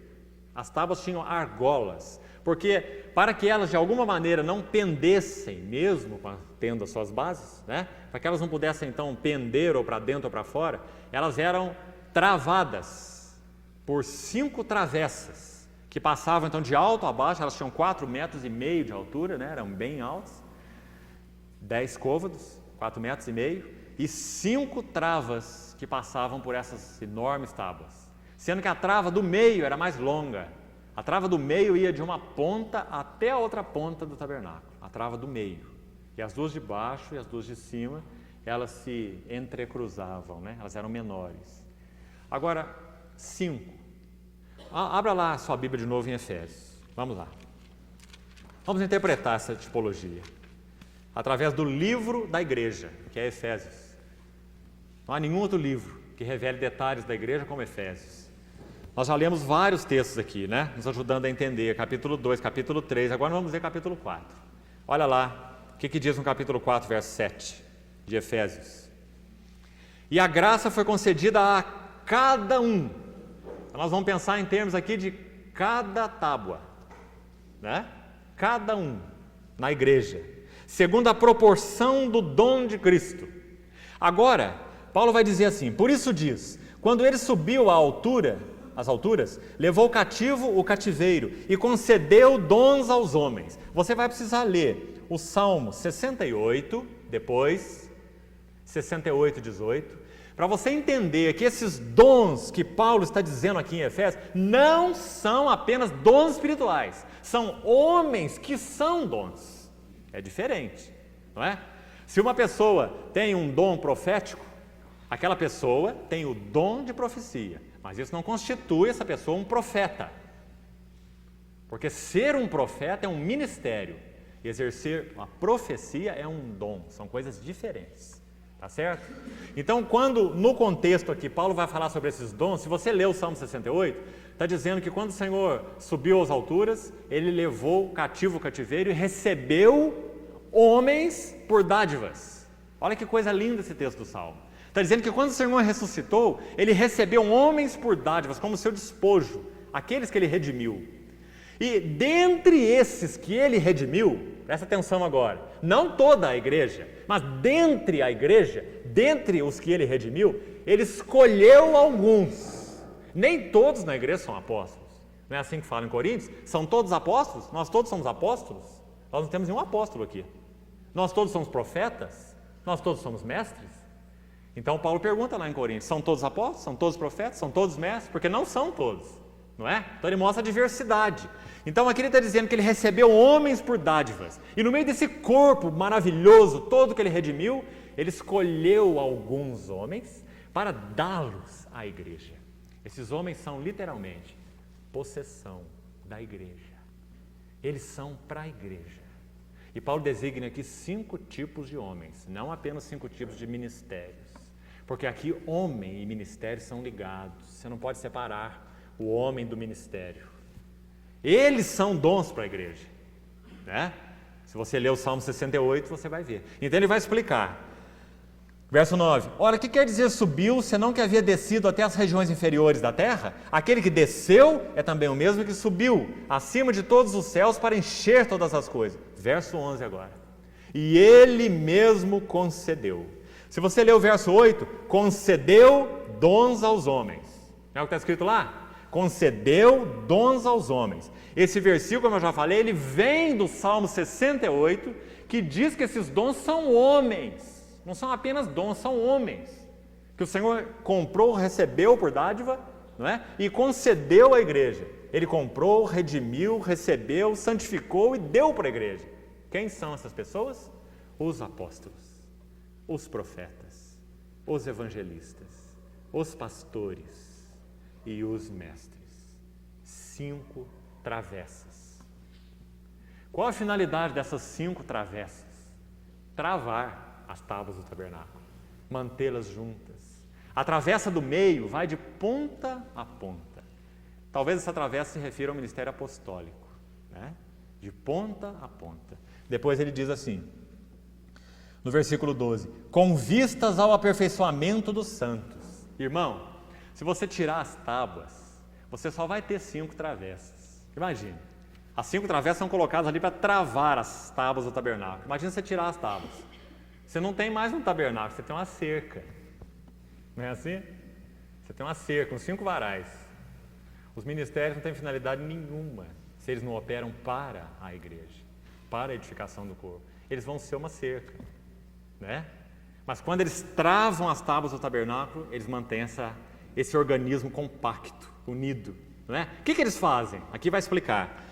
As tábuas tinham argolas, porque para que elas de alguma maneira não pendessem, mesmo tendo as suas bases, né? Para que elas não pudessem então pender ou para dentro ou para fora, elas eram travadas por 5 travessas, que passavam então de alto a baixo. Elas tinham 4,5 metros de altura, né? Eram bem altas, 10 côvados, 4,5 metros, e 5 travas que passavam por essas enormes tábuas, sendo que a trava do meio era mais longa. A trava do meio ia de uma ponta até a outra ponta do tabernáculo, a trava do meio. E as duas de baixo e as duas de cima, elas se entrecruzavam, né? Elas eram menores. Agora, 5. Abra lá a sua Bíblia de novo em Efésios. Vamos lá. Vamos interpretar essa tipologia através do livro da igreja, que é Efésios. Não há nenhum outro livro que revele detalhes da igreja como Efésios. Nós já lemos vários textos aqui, né? Nos ajudando a entender, capítulo 2, capítulo 3, agora vamos ver capítulo 4. Olha lá, o que diz no capítulo 4, verso 7 de Efésios. E a graça foi concedida a cada um. Então, nós vamos pensar em termos aqui de cada tábua, né? Cada um na igreja, segundo a proporção do dom de Cristo. Agora, Paulo vai dizer assim: por isso diz, quando ele subiu às alturas, levou cativo o cativeiro e concedeu dons aos homens. Você vai precisar ler o Salmo 68, depois 68, 18, para você entender que esses dons que Paulo está dizendo aqui em Efésios não são apenas dons espirituais, são homens que são dons. É diferente, não é? Se uma pessoa tem um dom profético, aquela pessoa tem o dom de profecia, mas isso não constitui essa pessoa um profeta. Porque ser um profeta é um ministério, e exercer uma profecia é um dom, são coisas diferentes. Tá certo? Então, quando no contexto aqui Paulo vai falar sobre esses dons, se você ler o Salmo 68, está dizendo que quando o Senhor subiu às alturas, ele levou cativo o cativeiro e recebeu homens por dádivas. Olha que coisa linda esse texto do Salmo. Está dizendo que quando o Senhor ressuscitou, ele recebeu homens por dádivas, como seu despojo, aqueles que ele redimiu. E dentre esses que ele redimiu, presta atenção agora, não toda a igreja, mas dentre a igreja, dentre os que ele redimiu, ele escolheu alguns. Nem todos na igreja são apóstolos. Não é assim que fala em Coríntios? São todos apóstolos? Nós todos somos apóstolos? Nós não temos nenhum apóstolo aqui. Nós todos somos profetas? Nós todos somos mestres? Então Paulo pergunta lá em Coríntios, são todos apóstolos? São todos profetas? São todos mestres? Porque não são todos, não é? Então ele mostra a diversidade. Então aqui ele está dizendo que ele recebeu homens por dádivas. E no meio desse corpo maravilhoso, todo que ele redimiu, ele escolheu alguns homens para dá-los à igreja. Esses homens são literalmente possessão da igreja. Eles são para a igreja. E Paulo designa aqui 5 tipos de homens, não apenas 5 tipos de ministérios. Porque aqui homem e ministério são ligados. Você não pode separar o homem do ministério. Eles são dons para a igreja, né? Se você ler o Salmo 68, você vai ver. Então ele vai explicar. Verso 9. Ora, o que quer dizer subiu, senão que havia descido até as regiões inferiores da terra? Aquele que desceu é também o mesmo que subiu acima de todos os céus para encher todas as coisas. Verso 11 agora. E ele mesmo concedeu. Se você ler o verso 8, concedeu dons aos homens. Não é o que está escrito lá? Concedeu dons aos homens. Esse versículo, como eu já falei, ele vem do Salmo 68, que diz que esses dons são homens. Não são apenas dons, são homens. Que o Senhor comprou, recebeu por dádiva, não é? E concedeu à igreja. Ele comprou, redimiu, recebeu, santificou e deu para a igreja. Quem são essas pessoas? Os apóstolos, os profetas, os evangelistas, os pastores e os mestres. 5 travessas. Qual a finalidade dessas 5 travessas? Travar as tábuas do tabernáculo, mantê-las juntas. A travessa do meio vai de ponta a ponta. Talvez essa travessa se refira ao ministério apostólico, né? De ponta a ponta. Depois ele diz assim, no versículo 12, com vistas ao aperfeiçoamento dos santos. Irmão, se você tirar as tábuas, você só vai ter 5 travessas. Imagine, as 5 travessas são colocadas ali para travar as tábuas do tabernáculo. Imagina você tirar as tábuas. Você não tem mais um tabernáculo, você tem uma cerca. Não é assim? Você tem uma cerca, com 5 varais. Os ministérios não têm finalidade nenhuma se eles não operam para a igreja, para a edificação do corpo. Eles vão ser uma cerca, né? Mas quando eles travam as tábuas do tabernáculo, eles mantêm esse organismo compacto, unido, não é? O que eles fazem? Aqui vai explicar.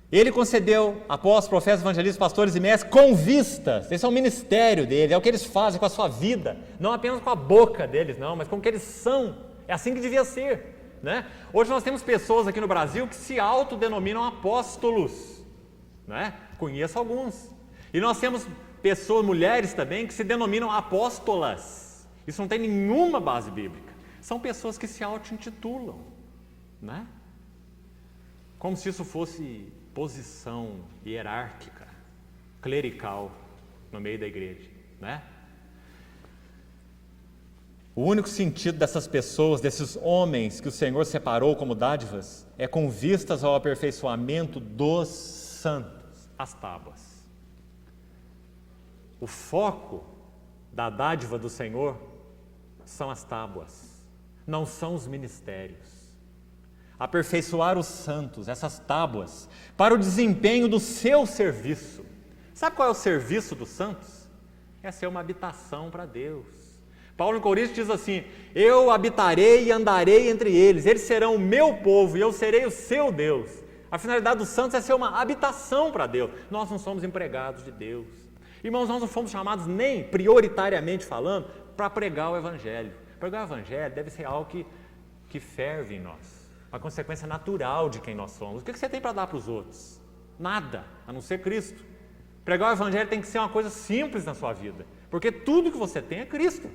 Ele concedeu apóstolos, profetas, evangelistas, pastores e mestres com vistas. Esse é o ministério dele, é o que eles fazem com a sua vida, não apenas com a boca deles, não, mas com o que eles são. É assim que devia ser, né? Hoje nós temos pessoas aqui no Brasil que se autodenominam apóstolos, né? Conheço alguns. E nós temos pessoas, mulheres também, que se denominam apóstolas. Isso não tem nenhuma base bíblica. São pessoas que se auto-intitulam, né? Como se isso fosse posição hierárquica, clerical, no meio da igreja, né? O único sentido dessas pessoas, desses homens que o Senhor separou como dádivas, é com vistas ao aperfeiçoamento dos santos, as tábuas. O foco da dádiva do Senhor são as tábuas, não são os ministérios. Aperfeiçoar os santos, essas tábuas, para o desempenho do seu serviço. Sabe qual é o serviço dos santos? É ser uma habitação para Deus. Paulo em Coríntios diz assim, eu habitarei e andarei entre eles, eles serão o meu povo e eu serei o seu Deus. A finalidade dos santos é ser uma habitação para Deus. Nós não somos empregados de Deus. Irmãos, nós não fomos chamados nem, prioritariamente falando, para pregar o Evangelho. Pregar o Evangelho deve ser algo que ferve em nós. Uma consequência natural de quem nós somos. O que você tem para dar para os outros? Nada, a não ser Cristo. Pregar o Evangelho tem que ser uma coisa simples na sua vida, porque tudo que você tem é Cristo,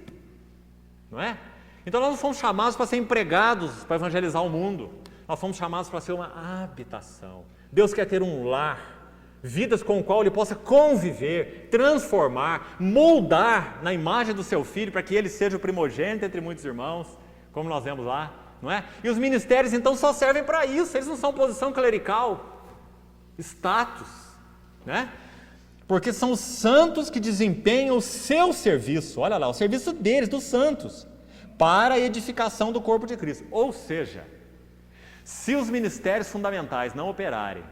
não é? Então nós não fomos chamados para ser empregados, para evangelizar o mundo. Nós fomos chamados para ser uma habitação. Deus quer ter um lar, vidas com o qual Ele possa conviver, transformar, moldar na imagem do seu Filho, para que Ele seja o primogênito entre muitos irmãos, como nós vemos lá. Não é? E os ministérios então só servem para isso, eles não são posição clerical, status, né? Porque são os santos que desempenham o seu serviço, olha lá, o serviço deles, dos santos, para a edificação do corpo de Cristo. Ou seja, se os ministérios fundamentais não operarem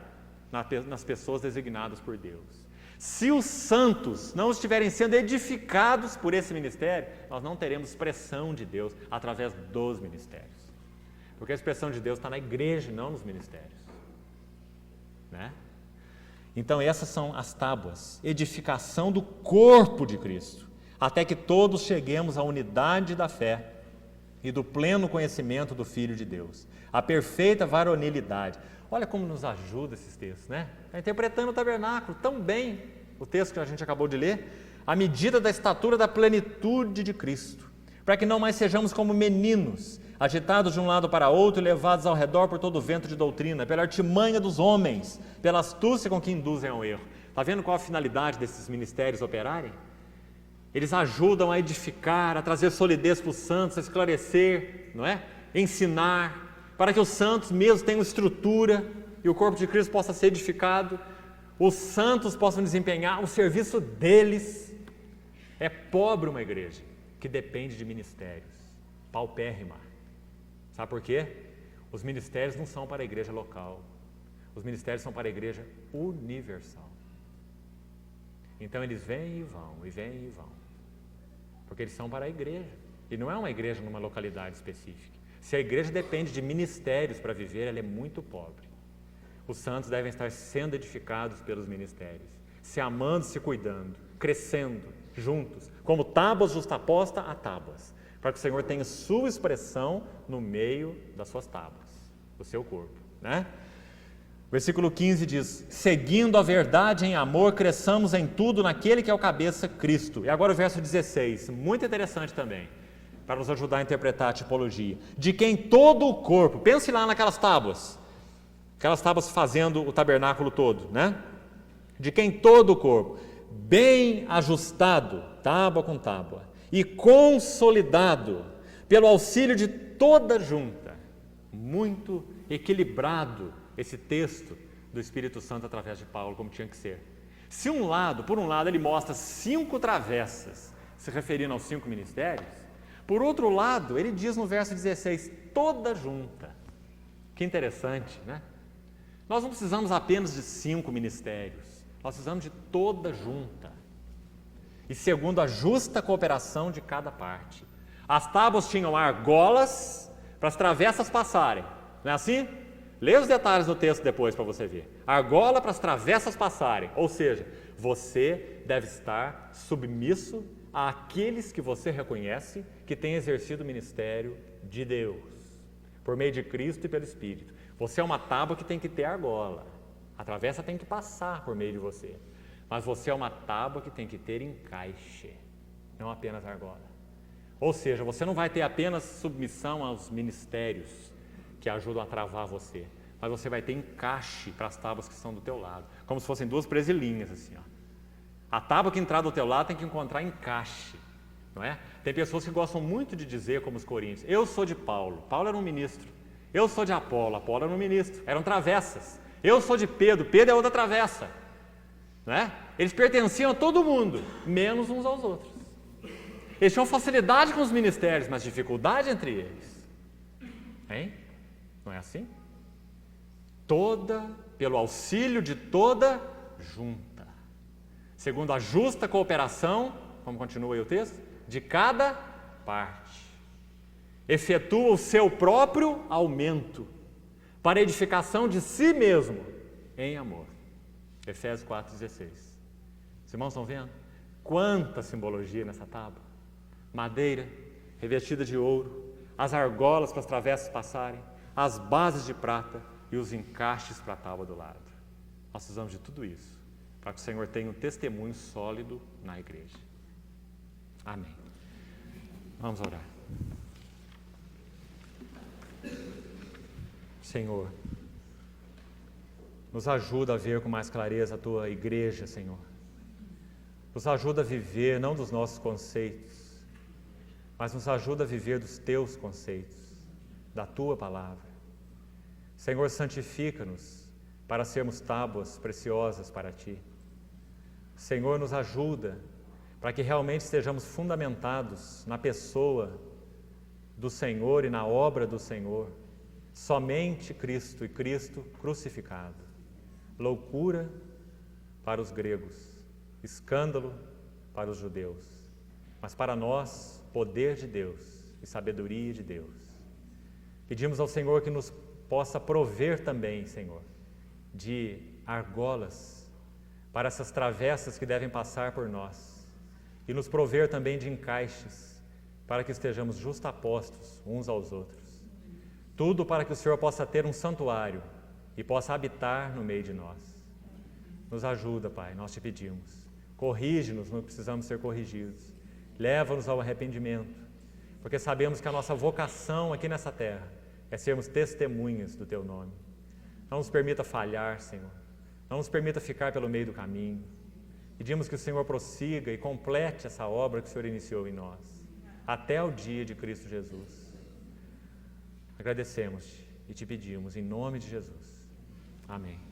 nas pessoas designadas por Deus, se os santos não estiverem sendo edificados por esse ministério, nós não teremos expressão de Deus através dos ministérios. Porque a expressão de Deus está na igreja e não nos ministérios, né? Então essas são as tábuas, edificação do corpo de Cristo, até que todos cheguemos à unidade da fé e do pleno conhecimento do Filho de Deus, a perfeita varonilidade. Olha como nos ajuda esses textos, né? Está interpretando o tabernáculo tão bem, o texto que a gente acabou de ler, à medida da estatura da plenitude de Cristo, para que não mais sejamos como meninos, agitados de um lado para outro e levados ao redor por todo o vento de doutrina, pela artimanha dos homens, pela astúcia com que induzem ao erro. Está vendo qual a finalidade desses ministérios operarem? Eles ajudam a edificar, a trazer solidez para os santos, a esclarecer, não é? Ensinar, para que os santos mesmo tenham estrutura e o corpo de Cristo possa ser edificado, os santos possam desempenhar o serviço deles. É pobre uma igreja que depende de ministérios, paupérrima. Sabe por quê? Os ministérios não são para a igreja local, os ministérios são para a igreja universal. Então eles vêm e vão, e vêm e vão, porque eles são para a igreja, e não é uma igreja numa localidade específica. Se a igreja depende de ministérios para viver, ela é muito pobre. Os santos devem estar sendo edificados pelos ministérios, se amando, se cuidando, crescendo juntos, como tábuas justaposta a tábuas, para que o Senhor tenha sua expressão no meio das suas tábuas, do seu corpo, né? Versículo 15 diz, seguindo a verdade em amor, cresçamos em tudo naquele que é o cabeça, Cristo. E agora o verso 16, muito interessante também. para nos ajudar a interpretar a tipologia. De quem todo o corpo, pense lá naquelas tábuas fazendo o tabernáculo todo, né? De quem todo o corpo, bem ajustado, tábua com tábua, e consolidado pelo auxílio de toda junta. Muito equilibrado esse texto do Espírito Santo através de Paulo, como tinha que ser. Se por um lado ele mostra 5 travessas, se referindo aos 5 ministérios, por outro lado, ele diz no verso 16, toda junta. Que interessante, né? Nós não precisamos apenas de 5 ministérios, nós precisamos de toda junta. E segundo a justa cooperação de cada parte. As tábuas tinham argolas para as travessas passarem, não é assim? Lê os detalhes do texto depois para você ver. Argola para as travessas passarem, ou seja, você deve estar submisso àqueles que você reconhece que têm exercido o ministério de Deus, por meio de Cristo e pelo Espírito. Você é uma tábua que tem que ter argola, a travessa tem que passar por meio de você, mas você é uma tábua que tem que ter encaixe, não apenas argola. Ou seja, você não vai ter apenas submissão aos ministérios que ajudam a travar você, mas você vai ter encaixe para as tábuas que estão do teu lado, como se fossem 2 presilhinhas assim, ó. A tábua que entrar do teu lado tem que encontrar encaixe, não é? Tem pessoas que gostam muito de dizer, como os coríntios, eu sou de Paulo, Paulo era um ministro. Eu sou de Apolo, Apolo era um ministro, eram travessas. Eu sou de Pedro, Pedro é outra travessa, não é? Eles pertenciam a todo mundo, menos uns aos outros. Eles tinham facilidade com os ministérios, mas dificuldade entre eles. Hein? Não é assim? Pelo auxílio de toda junta, segundo a justa cooperação, como continua aí o texto, de cada parte, efetua o seu próprio aumento para a edificação de si mesmo em amor. Efésios 4,16. Os irmãos estão vendo? Quanta simbologia nessa tábua. Madeira revestida de ouro, as argolas para as travessas passarem, as bases de prata e os encaixes para a tábua do lado. Nós precisamos de tudo isso para que o Senhor tenha um testemunho sólido na igreja. Amém. Vamos orar. Senhor, nos ajuda a ver com mais clareza a Tua igreja, Senhor. Nos ajuda a viver não dos nossos conceitos, mas nos ajuda a viver dos Teus conceitos, da Tua palavra. Senhor, santifica-nos para sermos tábuas preciosas para Ti. Senhor, nos ajuda para que realmente estejamos fundamentados na pessoa do Senhor e na obra do Senhor. Somente Cristo e Cristo crucificado. Loucura para os gregos, escândalo para os judeus, mas para nós, poder de Deus e sabedoria de Deus. Pedimos ao Senhor que nos possa prover também, Senhor, de argolas para essas travessas que devem passar por nós e nos prover também de encaixes para que estejamos justapostos uns aos outros. Tudo para que o Senhor possa ter um santuário e possa habitar no meio de nós. Nos ajuda, Pai, nós te pedimos. Corrige-nos no que precisamos ser corrigidos. Leva-nos ao arrependimento, porque sabemos que a nossa vocação aqui nessa terra é sermos testemunhas do Teu nome. Não nos permita falhar, Senhor. Não nos permita ficar pelo meio do caminho. Pedimos que o Senhor prossiga e complete essa obra que o Senhor iniciou em nós, até o dia de Cristo Jesus. Agradecemos-te e te pedimos em nome de Jesus. Amém.